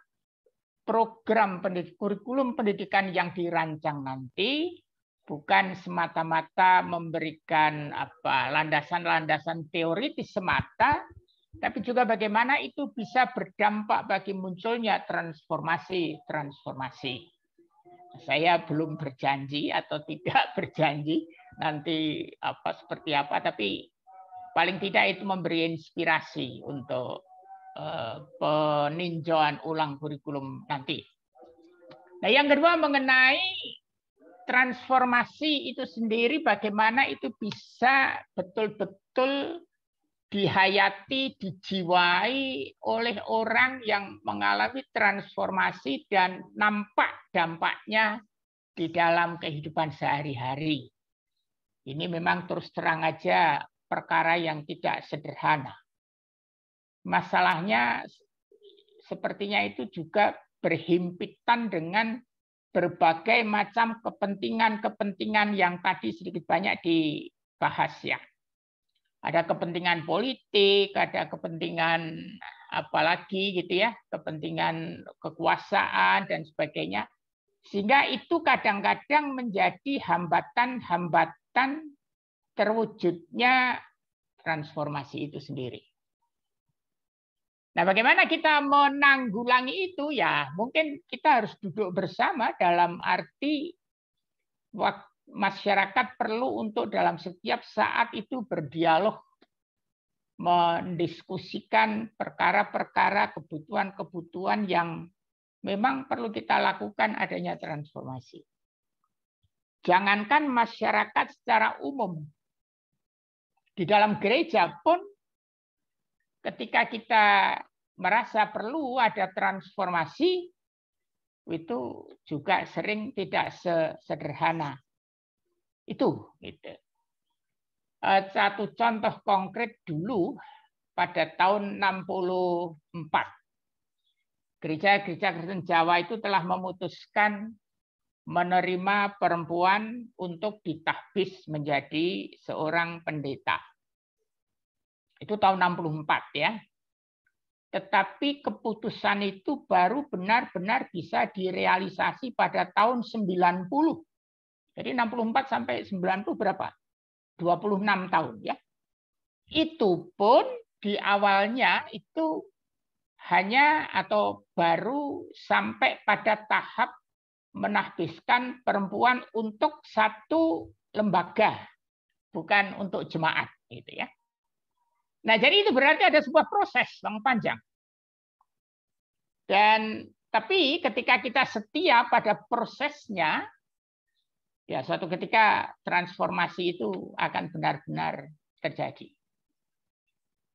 program kurikulum pendidikan yang dirancang nanti bukan semata-mata memberikan landasan-landasan teoritis semata, tapi juga bagaimana itu bisa berdampak bagi munculnya transformasi. Saya belum berjanji atau tidak berjanji nanti seperti apa, tapi paling tidak itu memberi inspirasi untuk peninjauan ulang kurikulum nanti. Nah, yang kedua mengenai transformasi itu sendiri, bagaimana itu bisa betul-betul dihayati, dijiwai oleh orang yang mengalami transformasi dan nampak dampaknya di dalam kehidupan sehari-hari. Ini memang terus terang aja perkara yang tidak sederhana. Masalahnya sepertinya itu juga berhimpitan dengan berbagai macam kepentingan-kepentingan yang tadi sedikit banyak dibahas ya. Ada kepentingan politik, ada kepentingan apalagi gitu ya, kepentingan kekuasaan dan sebagainya. Sehingga itu kadang-kadang menjadi hambatan-hambatan terwujudnya transformasi itu sendiri. Nah, bagaimana kita menanggulangi itu? Ya, mungkin kita harus duduk bersama dalam arti masyarakat perlu untuk dalam setiap saat itu berdialog, mendiskusikan perkara-perkara, kebutuhan-kebutuhan yang memang perlu kita lakukan adanya transformasi. Jangankan masyarakat secara umum, di dalam gereja pun ketika kita merasa perlu ada transformasi, itu juga sering tidak sederhana. Itu gitu. Satu contoh konkret dulu pada tahun 64. Gereja-gereja Kristen Jawa itu telah memutuskan menerima perempuan untuk ditahbis menjadi seorang pendeta. Itu tahun 64 ya. Tetapi keputusan itu baru benar-benar bisa direalisasi pada tahun 90. Jadi 64 sampai 90 berapa? 26 tahun ya. Itu pun di awalnya itu hanya atau baru sampai pada tahap menahbiskan perempuan untuk satu lembaga, bukan untuk jemaat gitu ya. Nah, jadi itu berarti ada sebuah proses yang panjang. Dan tapi ketika kita setia pada prosesnya, Ya, suatu ketika transformasi itu akan benar-benar terjadi.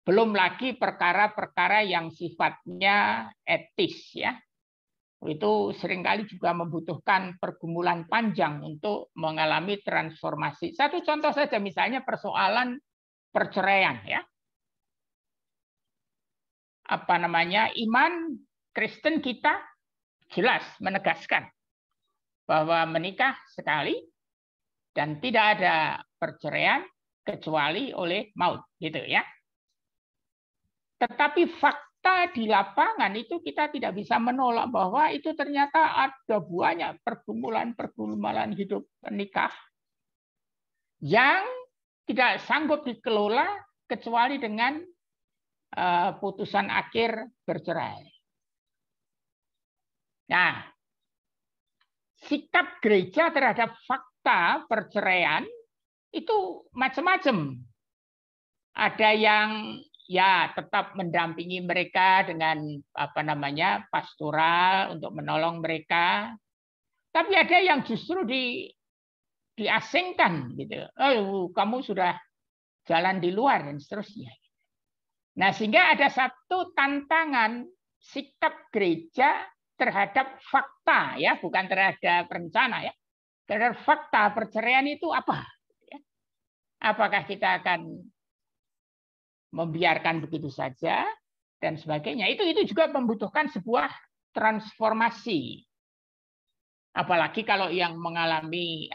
Belum lagi perkara-perkara yang sifatnya etis, ya. Itu seringkali juga membutuhkan pergumulan panjang untuk mengalami transformasi. Satu contoh saja, misalnya persoalan perceraian, ya. Apa namanya? Iman Kristen kita jelas menegaskan bahwa menikah sekali dan tidak ada perceraian kecuali oleh maut, gitu ya. Tetapi fakta di lapangan itu kita tidak bisa menolak bahwa itu ternyata ada banyak pergumulan hidup menikah yang tidak sanggup dikelola kecuali dengan putusan akhir bercerai. Nah, sikap gereja terhadap fakta perceraian itu macam-macam. Ada yang ya tetap mendampingi mereka dengan apa namanya pastoral untuk menolong mereka, tapi ada yang justru diasingkan gitu. Oh, kamu sudah jalan di luar dan seterusnya. Nah, sehingga ada satu tantangan sikap gereja terhadap fakta, ya, bukan terhadap rencana, ya. Terhadap fakta perceraian itu apa? Apakah kita akan membiarkan begitu saja dan sebagainya? Itu juga membutuhkan sebuah transformasi. Apalagi kalau yang mengalami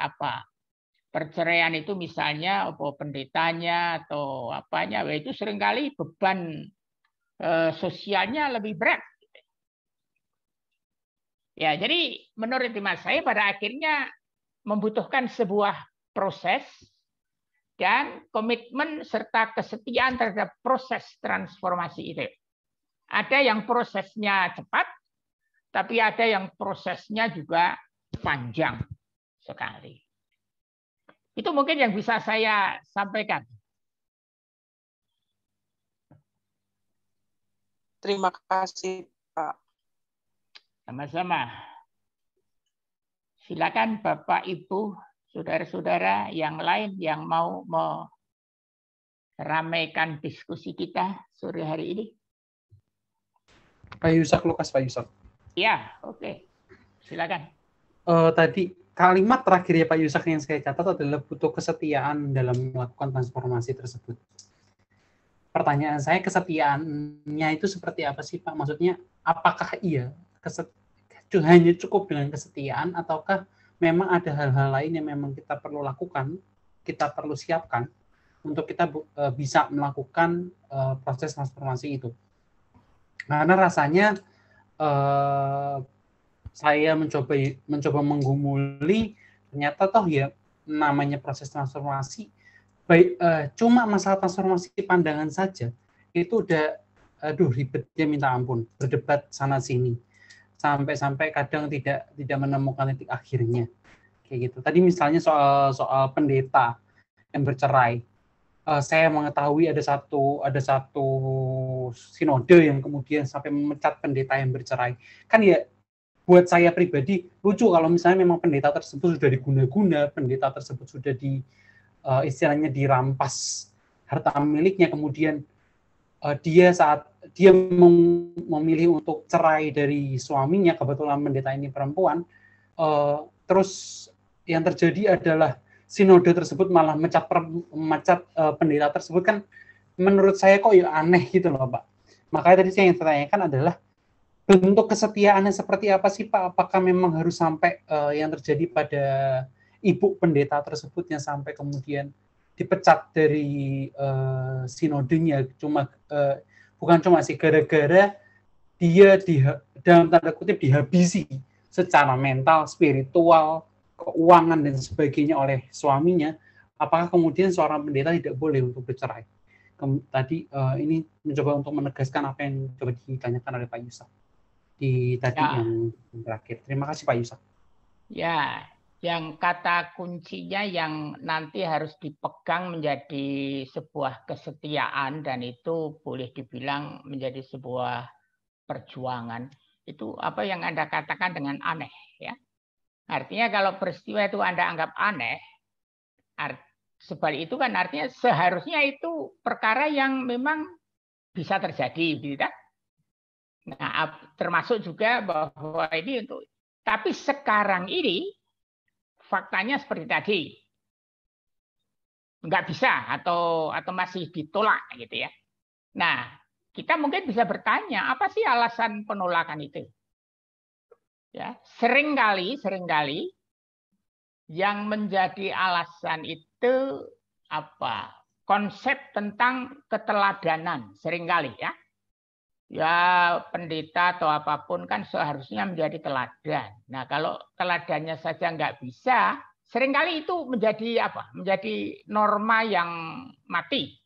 perceraian itu misalnya pendetanya atau apanya, itu seringkali beban sosialnya lebih berat. Ya, jadi menurut hemat saya pada akhirnya membutuhkan sebuah proses dan komitmen serta kesetiaan terhadap proses transformasi itu. Ada yang prosesnya cepat, tapi ada yang prosesnya juga panjang sekali. Itu mungkin yang bisa saya sampaikan. Terima kasih, Pak. Sama-sama. Silakan Bapak, Ibu, saudara-saudara yang lain yang mau meramaikan diskusi kita sore hari ini. Pak Yusak Lukas, Pak Yusak. Ya, oke. Silakan. Tadi kalimat terakhir ya Pak Yusak yang saya catat adalah butuh kesetiaan dalam melakukan transformasi tersebut. Pertanyaan saya, kesetiaannya itu seperti apa sih Pak? Maksudnya apakah hanya cukup dengan kesetiaan ataukah memang ada hal-hal lain yang memang kita perlu lakukan, kita perlu siapkan untuk kita bisa melakukan proses transformasi itu? Karena rasanya saya mencoba menggumuli, ternyata toh ya namanya proses transformasi, baik cuma masalah transformasi pandangan saja itu udah ribetnya minta ampun, berdebat sana sini sampai kadang tidak menemukan titik akhirnya kayak gitu. Tadi misalnya soal pendeta yang bercerai, saya mengetahui ada satu sinode yang kemudian sampai memecat pendeta yang bercerai. Kan ya buat saya pribadi lucu kalau misalnya memang pendeta tersebut sudah diguna-guna, pendeta tersebut sudah istilahnya dirampas harta miliknya, kemudian dia saat dia memilih untuk cerai dari suaminya, kebetulan pendeta ini perempuan, terus yang terjadi adalah sinode tersebut malah mecat pendeta tersebut. Kan menurut saya kok ya aneh gitu loh Pak. Makanya tadi saya yang tanyakan adalah bentuk kesetiaannya seperti apa sih Pak? Apakah memang harus sampai yang terjadi pada ibu pendeta tersebut yang sampai kemudian dipecat dari sinodenya, bukan cuma sih gara-gara dia dalam tanda kutip dihabisi secara mental, spiritual, keuangan dan sebagainya oleh suaminya, apakah kemudian seorang pendeta tidak boleh untuk bercerai? Tadi ini mencoba untuk menegaskan apa yang coba ditanyakan oleh Pak Yusak di tadi yang terakhir. Terima kasih Pak Yusak. Ya, yang kata kuncinya yang nanti harus dipegang menjadi sebuah kesetiaan dan itu boleh dibilang menjadi sebuah perjuangan. Itu apa yang Anda katakan dengan aneh, ya. Artinya kalau peristiwa itu Anda anggap aneh, sebalik itu kan artinya seharusnya itu perkara yang memang bisa terjadi, gitu kan? Nah, termasuk juga bahwa ini untuk, tapi sekarang ini faktanya seperti tadi, nggak bisa atau masih ditolak, gitu ya. Nah, kita mungkin bisa bertanya, apa sih alasan penolakan itu? Ya, seringkali yang menjadi alasan itu apa? Konsep tentang keteladanan seringkali ya. Ya, pendeta atau apapun kan seharusnya menjadi teladan. Nah, kalau teladannya saja nggak bisa, seringkali itu menjadi apa? Menjadi norma yang mati.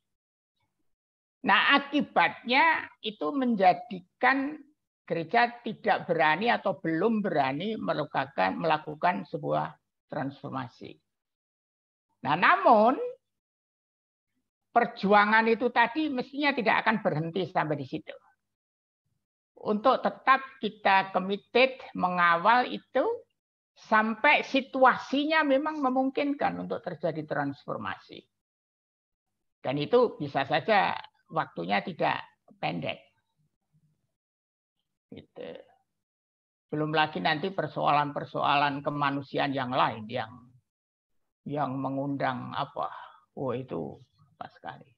Nah, akibatnya itu menjadikan gereja tidak berani atau belum berani melakukan sebuah transformasi. Nah, namun perjuangan itu tadi mestinya tidak akan berhenti sampai di situ. Untuk tetap kita committed mengawal itu sampai situasinya memang memungkinkan untuk terjadi transformasi. Dan itu bisa saja waktunya tidak pendek. Gitu. Belum lagi nanti persoalan-persoalan kemanusiaan yang lain yang mengundang apa? Oh, itu apa sekali.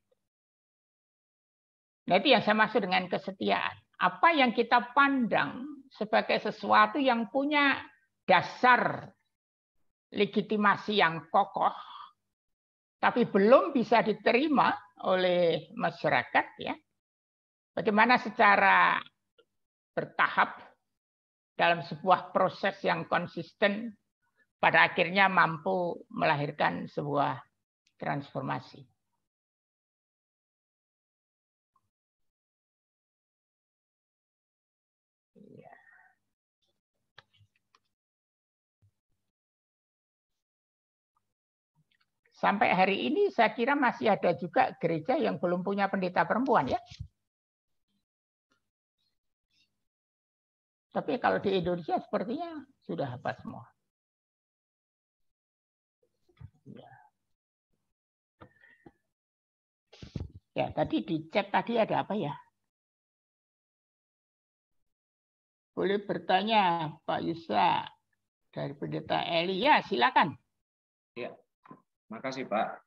Nah, itu yang saya maksud dengan kesetiaan. Apa yang kita pandang sebagai sesuatu yang punya dasar legitimasi yang kokoh, tapi belum bisa diterima oleh masyarakat, ya. Bagaimana secara bertahap dalam sebuah proses yang konsisten pada akhirnya mampu melahirkan sebuah transformasi. Sampai hari ini saya kira masih ada juga gereja yang belum punya pendeta perempuan, ya. Tapi kalau di Indonesia sepertinya sudah apa semua. Ya, tadi di chat tadi ada apa ya? Boleh bertanya Pak Yusa dari Pendeta Eli. Ya, silakan. Ya, makasih Pak.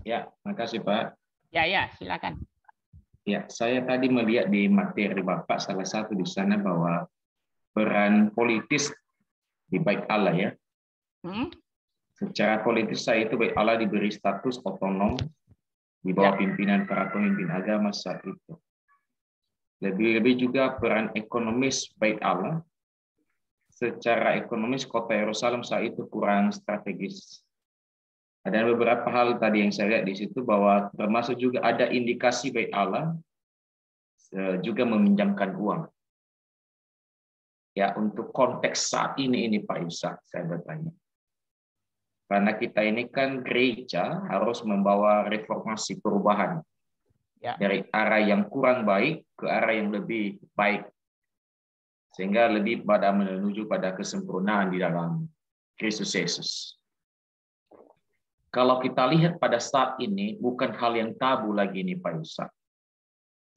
Ya, makasih Pak. Ya, silakan. Ya, saya tadi melihat di materi Bapak salah satu di sana bahwa peran politis di Bait Allah, ya. Secara politis saya itu Bait Allah diberi status otonom di bawah pimpinan para pemimpin agama saat itu. Lebih-lebih juga peran ekonomis Bait Allah. Secara ekonomis kota Yerusalem saat itu kurang strategis. Ada beberapa hal tadi yang saya lihat di situ bahwa termasuk juga ada indikasi Bait Allah juga meminjamkan uang. Ya, untuk konteks saat ini Pak Yusa, saya bertanya. Karena kita ini kan gereja harus membawa reformasi perubahan. Ya. Dari arah yang kurang baik ke arah yang lebih baik. Sehingga lebih pada menuju pada kesempurnaan di dalam Kristus Yesus. Kalau kita lihat pada saat ini, bukan hal yang tabu lagi nih Pak Yusa.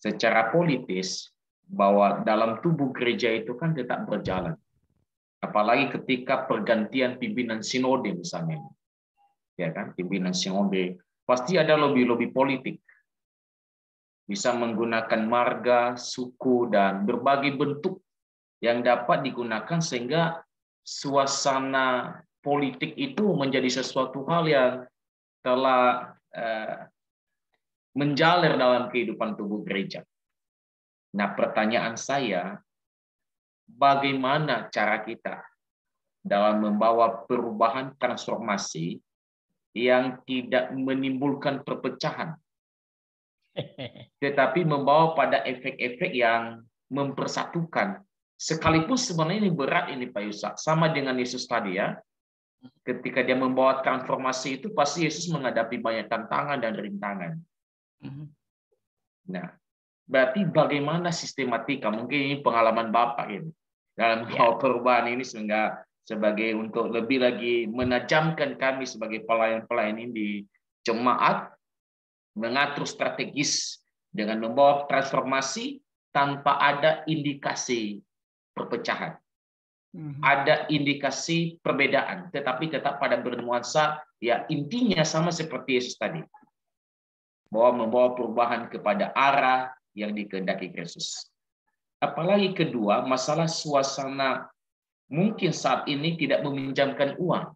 Secara politis, bahwa dalam tubuh gereja itu kan tetap berjalan. Apalagi ketika pergantian pimpinan sinode misalnya. Ya kan, pimpinan sinode. Pasti ada lobby-lobby politik. Bisa menggunakan marga, suku, dan berbagai bentuk yang dapat digunakan sehingga suasana politik itu menjadi sesuatu hal yang telah menjalar dalam kehidupan tubuh gereja. Nah, pertanyaan saya, bagaimana cara kita dalam membawa perubahan transformasi yang tidak menimbulkan perpecahan, tetapi membawa pada efek-efek yang mempersatukan. Sekalipun sebenarnya ini berat ini Pak Yusa, sama dengan Yesus tadi ya. Ketika dia membawa transformasi itu pasti Yesus menghadapi banyak tantangan dan rintangan. Nah, berarti bagaimana sistematika? Mungkin ini pengalaman Bapak ini. dalam membawa perubahan ini, sehingga sebagai untuk lebih lagi menajamkan kami sebagai pelayan-pelayan ini di jemaat, mengatur strategis dengan membawa transformasi tanpa ada indikasi perpecahan. Ada indikasi perbedaan, tetapi tetap pada bernuansa, ya intinya sama seperti Yesus tadi, bahwa membawa perubahan kepada arah yang dikehendaki Kristus. Apalagi kedua, masalah suasana mungkin saat ini tidak meminjamkan uang,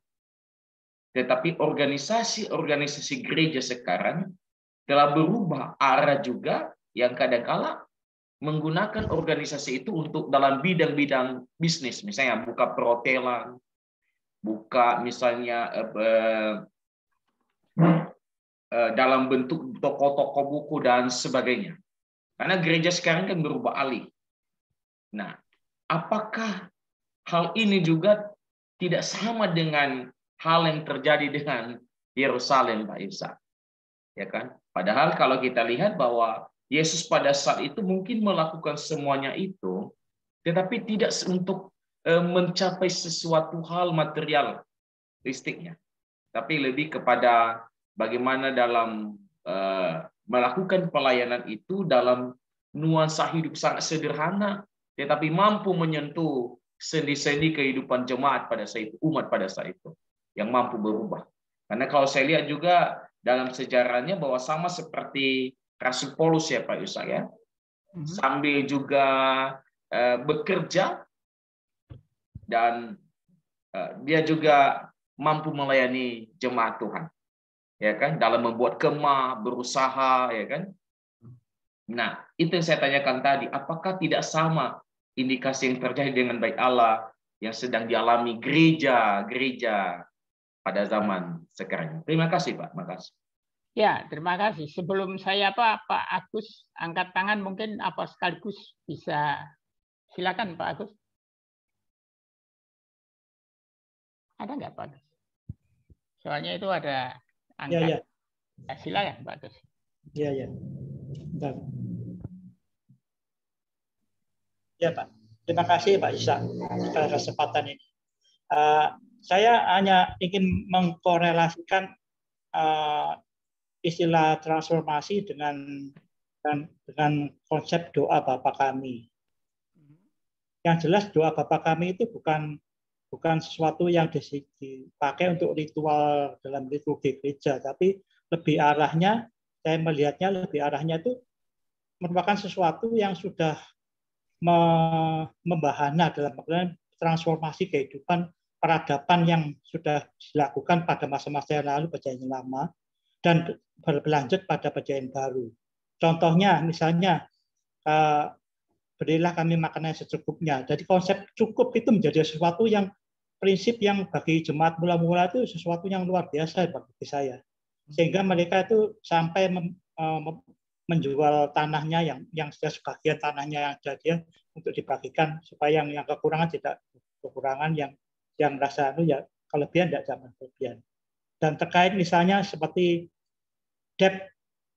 tetapi organisasi-organisasi gereja sekarang telah berubah arah juga, yang kadang-kala menggunakan organisasi itu untuk dalam bidang-bidang bisnis, misalnya buka perhotelan, buka misalnya dalam bentuk toko-toko buku dan sebagainya. Karena gereja sekarang kan berubah alih. Nah, apakah hal ini juga tidak sama dengan hal yang terjadi dengan Yerusalem, Pak Isa? Ya kan? Padahal kalau kita lihat bahwa Yesus pada saat itu mungkin melakukan semuanya itu, tetapi tidak untuk mencapai sesuatu hal materialistiknya, tapi lebih kepada bagaimana dalam melakukan pelayanan itu dalam nuansa hidup sangat sederhana, tetapi mampu menyentuh sendi-sendi kehidupan jemaat pada saat itu, umat pada saat itu, yang mampu berubah. Karena kalau saya lihat juga dalam sejarahnya bahwa sama seperti Rasul Paulus ya Pak Yusak ya, sambil juga bekerja, dan dia juga mampu melayani jemaat Tuhan, ya kan, dalam membuat kemah, berusaha, ya kan. Nah, itu yang saya tanyakan tadi, apakah tidak sama indikasi yang terjadi dengan baik Allah yang sedang dialami gereja-gereja pada zaman sekarang? Terima kasih Pak, makasih. Ya, terima kasih. Sebelum saya Pak Agus angkat tangan, mungkin sekaligus bisa, silakan Pak Agus. Ada nggak Pak Agus? Soalnya itu ada angkat. Ya. Silakan Pak Agus. Iya. Bentar. Ya Pak, terima kasih Pak Isa atas kesempatan ini. Saya hanya ingin mengkorelasikan istilah transformasi dengan konsep doa Bapa Kami. Yang jelas doa Bapa Kami itu bukan sesuatu yang dipakai untuk ritual dalam liturgi gereja, tapi lebih arahnya, saya melihatnya lebih arahnya itu merupakan sesuatu yang sudah membahana dalam transformasi kehidupan peradaban yang sudah dilakukan pada masa-masa yang lalu, perjanjian lama, dan berlanjut pada perjanjian baru. Contohnya, misalnya, berilah kami makanan yang secukupnya. Jadi konsep cukup itu menjadi sesuatu yang, prinsip yang bagi jemaat mula-mula itu sesuatu yang luar biasa bagi saya. Sehingga mereka itu sampai menjual tanahnya yang sebagian tanahnya yang ada dia untuk dibagikan supaya yang kekurangan tidak kekurangan, yang rasa ya kelebihan tidak sama kelebihan. Dan terkait misalnya seperti debt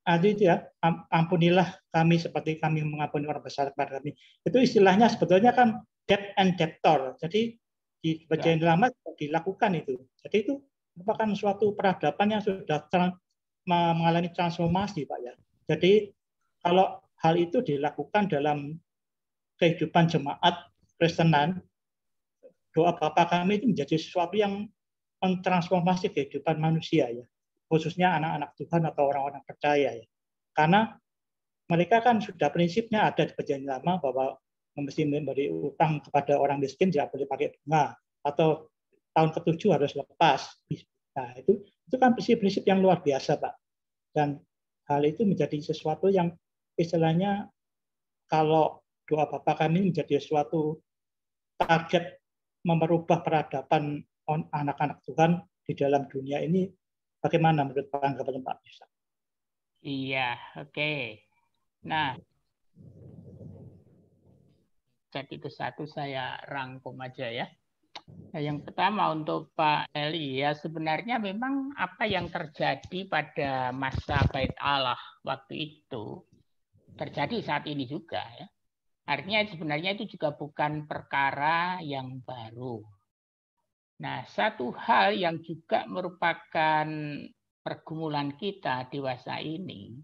itu ya, ampunilah kami seperti kami mengampuni orang bersalah kepada kami. Itu istilahnya sebetulnya kan debt and debtor. Jadi di perjanjian lama dilakukan itu. Jadi itu merupakan suatu peradaban yang sudah mengalami transformasi, Pak ya. Jadi kalau hal itu dilakukan dalam kehidupan jemaat Kristenan, doa Bapa Kami itu menjadi sesuatu yang mentransformasi kehidupan manusia ya, khususnya anak-anak Tuhan atau orang-orang percaya ya. Karena mereka kan sudah prinsipnya ada di perjanjian lama bahwa mesti memberi utang kepada orang miskin tidak boleh pakai bunga, atau tahun ke-7 harus lepas. Nah, itu kan prinsip-prinsip yang luar biasa, Pak. Dan hal itu menjadi sesuatu yang istilahnya kalau doa Bapa Kami menjadi suatu target merubah peradaban anak-anak Tuhan di dalam dunia ini, bagaimana menurut tanggapan Pak Yusak? Iya, oke. Nah, jadi itu satu saya rangkum aja ya. Nah, yang pertama untuk Pak Eli ya, sebenarnya memang apa yang terjadi pada masa Bait Allah waktu itu terjadi saat ini juga ya. Artinya sebenarnya itu juga bukan perkara yang baru. Nah, satu hal yang juga merupakan pergumulan kita dewasa ini,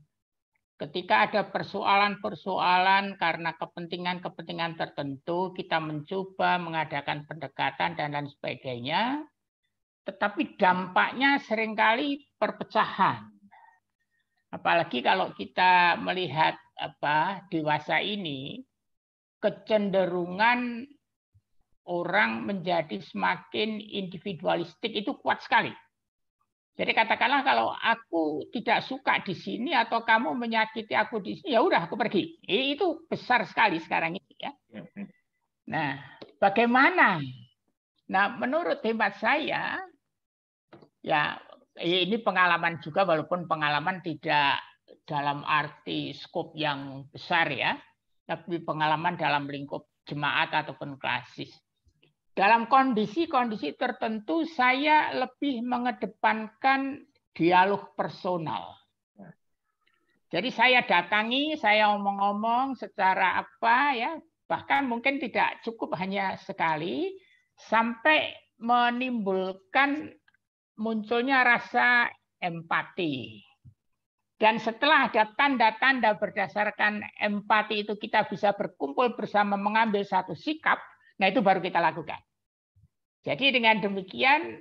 ketika ada persoalan-persoalan karena kepentingan-kepentingan tertentu, kita mencoba mengadakan pendekatan dan lain sebagainya, tetapi dampaknya seringkali perpecahan. Apalagi kalau kita melihat dewasa ini, kecenderungan orang menjadi semakin individualistik itu kuat sekali. Jadi katakanlah kalau aku tidak suka di sini atau kamu menyakiti aku di sini, ya udah aku pergi. Itu besar sekali sekarang ini ya. Nah, bagaimana? Nah, menurut hemat saya, ya ini pengalaman juga, walaupun pengalaman tidak dalam arti skop yang besar ya, tapi pengalaman dalam lingkup jemaat ataupun klasis. Dalam kondisi-kondisi tertentu saya lebih mengedepankan dialog personal. Jadi saya datangi, saya omong-omong secara ya, bahkan mungkin tidak cukup hanya sekali, sampai menimbulkan munculnya rasa empati. Dan setelah ada tanda-tanda berdasarkan empati itu kita bisa berkumpul bersama mengambil satu sikap, nah itu baru kita lakukan. Jadi dengan demikian,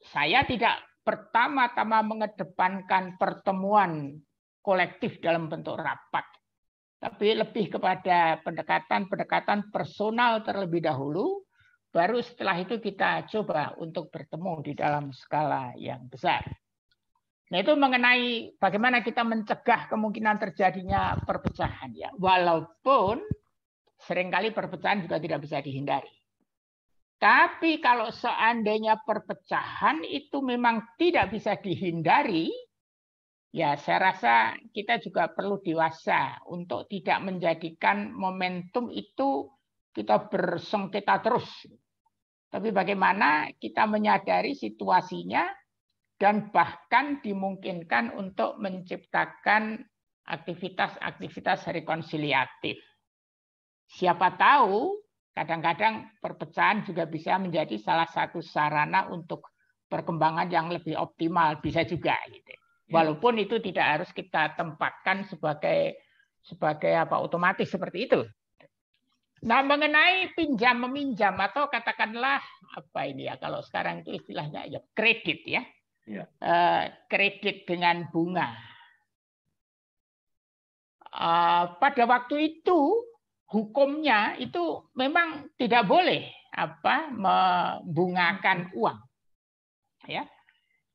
saya tidak pertama-tama mengedepankan pertemuan kolektif dalam bentuk rapat, tapi lebih kepada pendekatan-pendekatan personal terlebih dahulu, baru setelah itu kita coba untuk bertemu di dalam skala yang besar. Nah itu mengenai bagaimana kita mencegah kemungkinan terjadinya perpecahan ya, walaupun seringkali perpecahan juga tidak bisa dihindari. Tapi kalau seandainya perpecahan itu memang tidak bisa dihindari, ya saya rasa kita juga perlu dewasa untuk tidak menjadikan momentum itu kita bersengketa terus. Tapi bagaimana kita menyadari situasinya dan bahkan dimungkinkan untuk menciptakan aktivitas-aktivitas rekonsiliatif. Siapa tahu kadang-kadang perpecahan juga bisa menjadi salah satu sarana untuk perkembangan yang lebih optimal, bisa juga gitu. Walaupun itu tidak harus kita tempatkan sebagai otomatis seperti itu. Nah, mengenai pinjam meminjam atau katakanlah kalau sekarang itu istilahnya ya kredit ya. Kredit dengan bunga. Pada waktu itu hukumnya itu memang tidak boleh membungakan uang. Ya.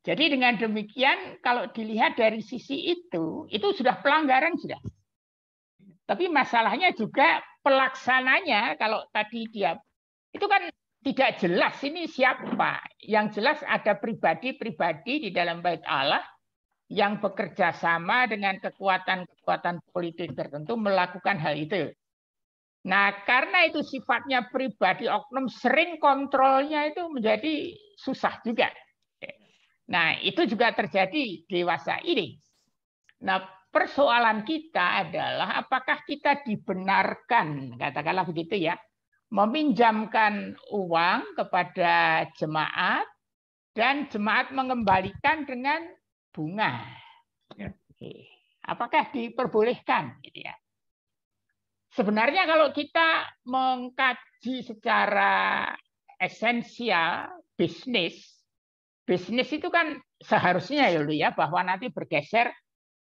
Jadi dengan demikian kalau dilihat dari sisi itu sudah pelanggaran sudah. Tapi masalahnya juga pelaksananya kalau tadi dia itu kan tidak jelas ini siapa. Yang jelas ada pribadi-pribadi di dalam bait Allah yang bekerja sama dengan kekuatan-kekuatan politik tertentu melakukan hal itu. Nah, karena itu sifatnya pribadi oknum, sering kontrolnya itu menjadi susah juga. Nah, itu juga terjadi dewasa ini. Nah, persoalan kita adalah apakah kita dibenarkan, katakanlah begitu ya, meminjamkan uang kepada jemaat dan jemaat mengembalikan dengan bunga. Apakah diperbolehkan gitu ya? Sebenarnya kalau kita mengkaji secara esensial bisnis itu kan seharusnya ya bahwa nanti bergeser.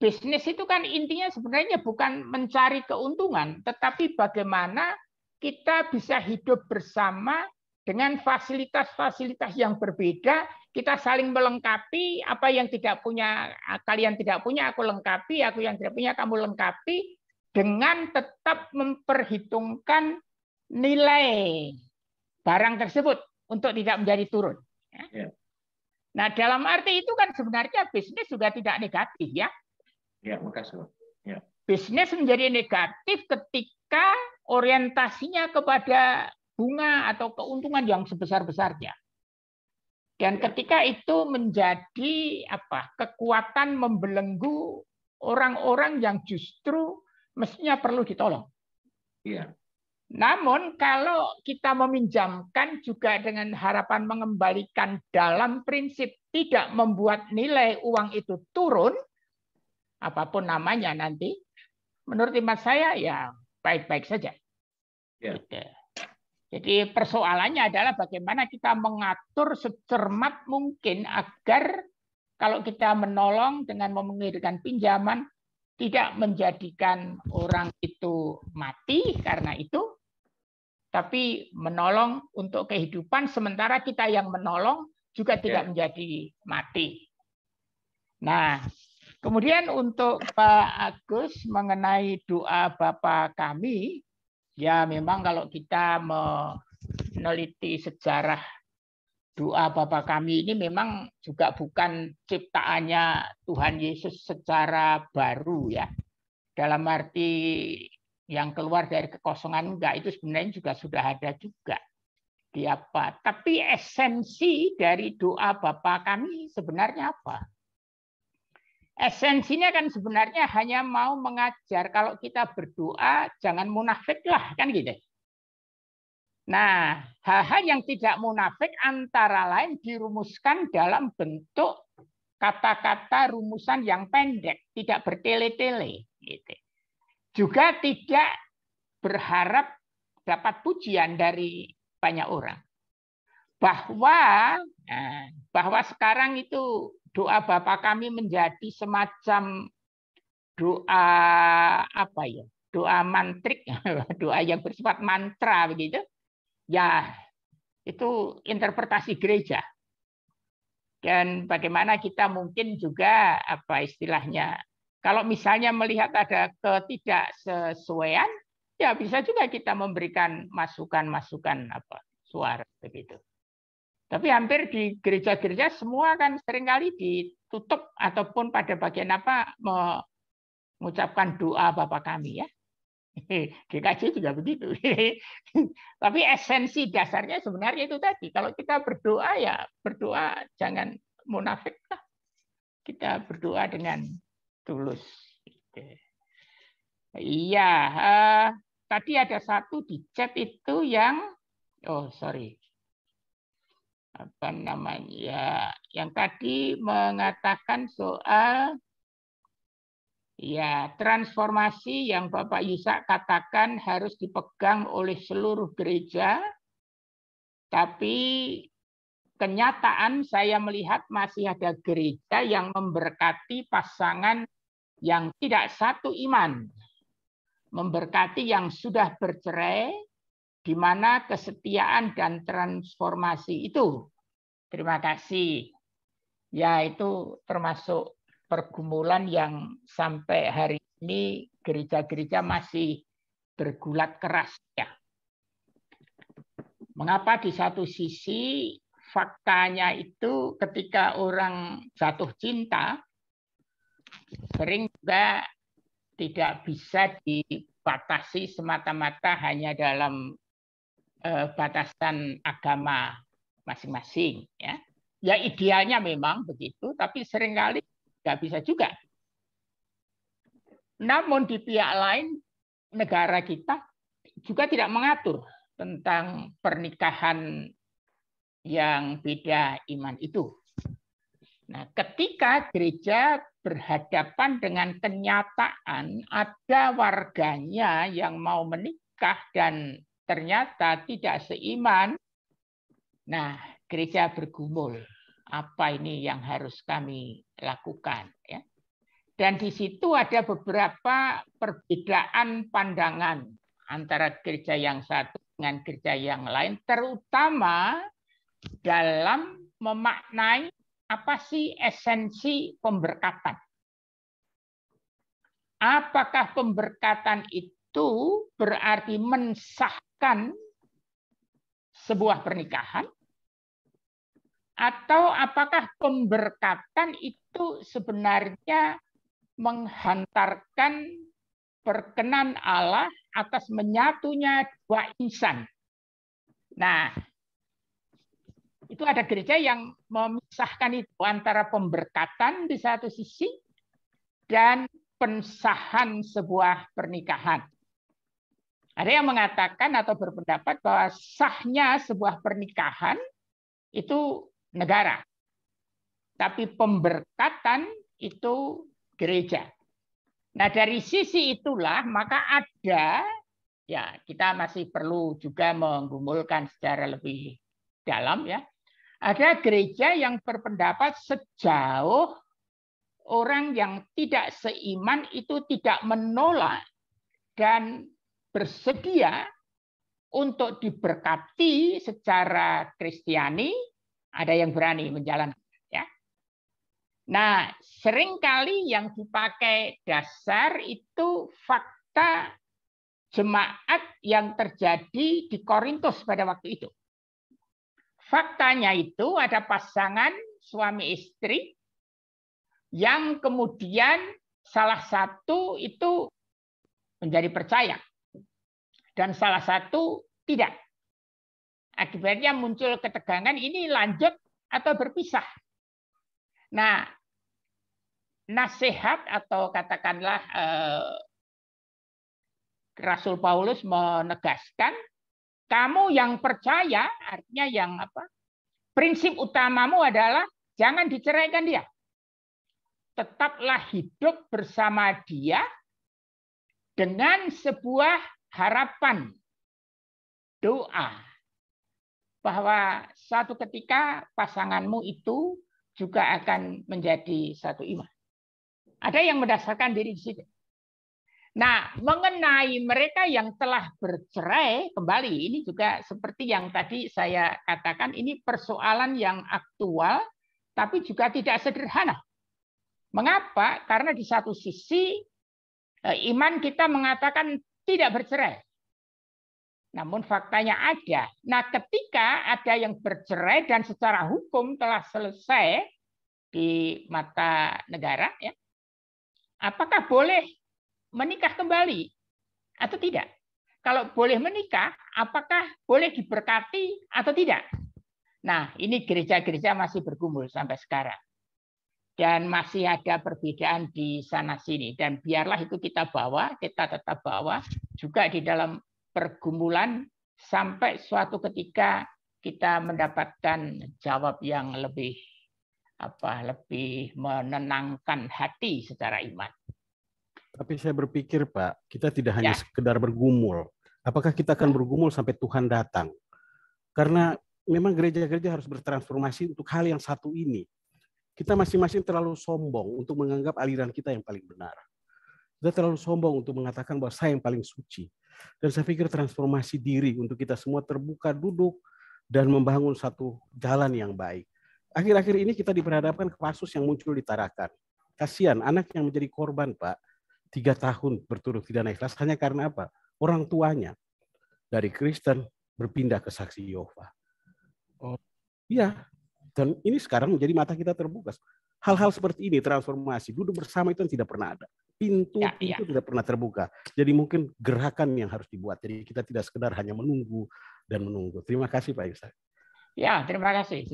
Bisnis itu kan intinya sebenarnya bukan mencari keuntungan, tetapi bagaimana kita bisa hidup bersama dengan fasilitas-fasilitas yang berbeda, kita saling melengkapi, apa yang tidak punya kalian tidak punya aku lengkapi, aku yang tidak punya kamu lengkapi, dengan tetap memperhitungkan nilai barang tersebut untuk tidak menjadi turun. Nah, dalam arti itu kan sebenarnya bisnis juga tidak negatif ya. Ya, makasih. Ya. Bisnis menjadi negatif ketika orientasinya kepada bunga atau keuntungan yang sebesar-besarnya. Dan ketika itu menjadi kekuatan membelenggu orang-orang yang justru mestinya perlu ditolong. Iya. Namun kalau kita meminjamkan juga dengan harapan mengembalikan dalam prinsip tidak membuat nilai uang itu turun, apapun namanya nanti, menurut hemat saya ya baik-baik saja. Ya. Jadi persoalannya adalah bagaimana kita mengatur secermat mungkin agar kalau kita menolong dengan memberikan pinjaman tidak menjadikan orang itu mati karena itu, tapi menolong untuk kehidupan, sementara kita yang menolong juga tidak menjadi mati. Nah, kemudian untuk Pak Agus mengenai doa Bapa Kami, ya memang kalau kita meneliti sejarah doa Bapa Kami ini memang juga bukan ciptaannya Tuhan Yesus secara baru ya. Dalam arti yang keluar dari kekosongan enggak, itu sebenarnya juga sudah ada juga di apa. Tapi esensi dari doa Bapa Kami sebenarnya apa? Esensinya kan sebenarnya hanya mau mengajar kalau kita berdoa jangan munafik lah, kan gitu. Nah, hal-hal yang tidak munafik antara lain dirumuskan dalam bentuk kata-kata rumusan yang pendek, tidak bertele-tele. Gitu. Juga tidak berharap dapat pujian dari banyak orang. Bahwa sekarang itu doa Bapa Kami menjadi semacam doa apa ya? Doa mantrik, doa yang bersifat mantra begitu. Ya, itu interpretasi gereja. Dan bagaimana kita mungkin juga apa istilahnya? Kalau misalnya melihat ada ketidaksesuaian, ya bisa juga kita memberikan masukan-masukan apa suara begitu. Tapi hampir di gereja-gereja semua kan seringkali ditutup ataupun pada bagian apa mengucapkan doa Bapa Kami ya. GKJ juga begitu. Tapi esensi dasarnya sebenarnya itu tadi. Kalau kita berdoa ya berdoa jangan munafik lah. Kita berdoa dengan tulus. Iya, tadi ada satu di chat itu yang, apa namanya? Yang tadi mengatakan soal ya transformasi yang Bapak Yusak katakan harus dipegang oleh seluruh gereja, tapi kenyataan saya melihat masih ada gereja yang memberkati pasangan yang tidak satu iman, memberkati yang sudah bercerai, di mana kesetiaan dan transformasi itu. Terima kasih. Ya, itu termasuk pergumulan yang sampai hari ini gereja-gereja masih bergulat keras. Ya. Mengapa di satu sisi faktanya itu ketika orang jatuh cinta, sering juga tidak bisa dibatasi semata-mata hanya dalam batasan agama masing-masing. Ya idealnya memang begitu, tapi seringkali nggak bisa juga. Namun di pihak lain, negara kita juga tidak mengatur tentang pernikahan yang beda iman itu. Nah, ketika gereja berhadapan dengan kenyataan ada warganya yang mau menikah dan ternyata tidak seiman, nah gereja bergumul. Apa ini yang harus kami lakukan? Ya. Dan di situ ada beberapa perbedaan pandangan antara gereja yang satu dengan gereja yang lain, terutama dalam memaknai apa sih esensi pemberkatan. Apakah pemberkatan itu berarti mensahkan sebuah pernikahan? Atau apakah pemberkatan itu sebenarnya menghantarkan perkenan Allah atas menyatunya dua insan? Nah, itu ada gereja yang memisahkan itu antara pemberkatan di satu sisi dan pensahan sebuah pernikahan. Ada yang mengatakan atau berpendapat bahwa sahnya sebuah pernikahan itu negara, tapi pemberkatan itu gereja. Nah, dari sisi itulah maka ada, ya kita masih perlu juga menggumulkan secara lebih dalam ya. Ada gereja yang berpendapat sejauh orang yang tidak seiman itu tidak menolak dan bersedia untuk diberkati secara Kristiani, ada yang berani menjalankan. Ya. Nah, seringkali yang dipakai dasar itu fakta jemaat yang terjadi di Korintus pada waktu itu. Faktanya itu ada pasangan suami istri yang kemudian salah satu itu menjadi percaya dan salah satu tidak. Akibatnya muncul ketegangan, ini lanjut atau berpisah. Nah, nasihat atau katakanlah Rasul Paulus menegaskan, kamu yang percaya, artinya yang apa? Prinsip utamamu adalah jangan diceraikan dia. Tetaplah hidup bersama dia dengan sebuah harapan, doa, bahwa suatu ketika pasanganmu itu juga akan menjadi satu iman. Ada yang mendasarkan diri di situ. Nah, mengenai mereka yang telah bercerai, kembali ini juga seperti yang tadi saya katakan, ini persoalan yang aktual, tapi juga tidak sederhana. Mengapa? Karena di satu sisi iman kita mengatakan tidak bercerai. Namun faktanya ada. Nah, ketika ada yang bercerai dan secara hukum telah selesai di mata negara, ya, apakah boleh menikah kembali atau tidak? Kalau boleh menikah, apakah boleh diberkati atau tidak? Nah, ini gereja-gereja masih bergumul sampai sekarang. Dan masih ada perbedaan di sana-sini. Dan biarlah itu kita tetap bawa juga di dalam pergumulan sampai suatu ketika kita mendapatkan jawab yang lebih menenangkan hati secara iman. Tapi saya berpikir, Pak, kita tidak hanya sekedar bergumul. Apakah kita akan bergumul sampai Tuhan datang? Karena memang gereja-gereja harus bertransformasi untuk hal yang satu ini. Kita masing-masing terlalu sombong untuk menganggap aliran kita yang paling benar. Kita terlalu sombong untuk mengatakan bahwa saya yang paling suci. Dan saya pikir transformasi diri untuk kita semua terbuka duduk dan membangun satu jalan yang baik. Akhir-akhir ini kita diperhadapkan ke kasus yang muncul di Tarakan. Kasihan anak yang menjadi korban, Pak, 3 tahun berturut tidak naik kelas hanya karena apa? Orang tuanya dari Kristen berpindah ke Saksi Yehova. Oh, iya. Dan ini sekarang menjadi mata kita terbuka. Hal-hal seperti ini, transformasi, duduk bersama itu tidak pernah ada. Pintu tidak pernah terbuka. Jadi mungkin gerakan yang harus dibuat. Jadi kita tidak sekedar hanya menunggu dan menunggu. Terima kasih Pak Yusak. Ya, terima kasih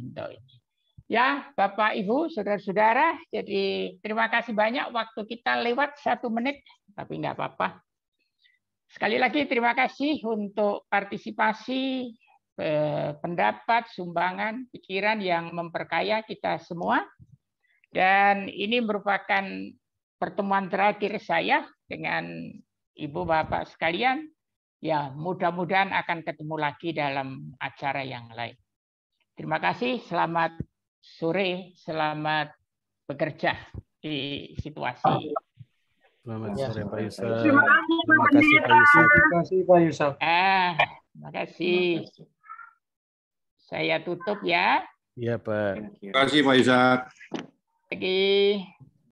untuk ini. Ya, Bapak, Ibu, saudara-saudara, jadi terima kasih banyak. Waktu kita lewat 1 menit, tapi nggak apa-apa. Sekali lagi terima kasih untuk partisipasi, pendapat, sumbangan, pikiran yang memperkaya kita semua. Dan ini merupakan pertemuan terakhir saya dengan Ibu Bapak sekalian. Ya, mudah-mudahan akan ketemu lagi dalam acara yang lain. Terima kasih, selamat sore, selamat bekerja di situasi. Selamat sore Pak Yusak. Terima kasih Pak Yusak. Terima kasih Pak Yusak. Terima kasih. Saya tutup ya. Iya Pak. Terima kasih Pak Yusak. Lagi.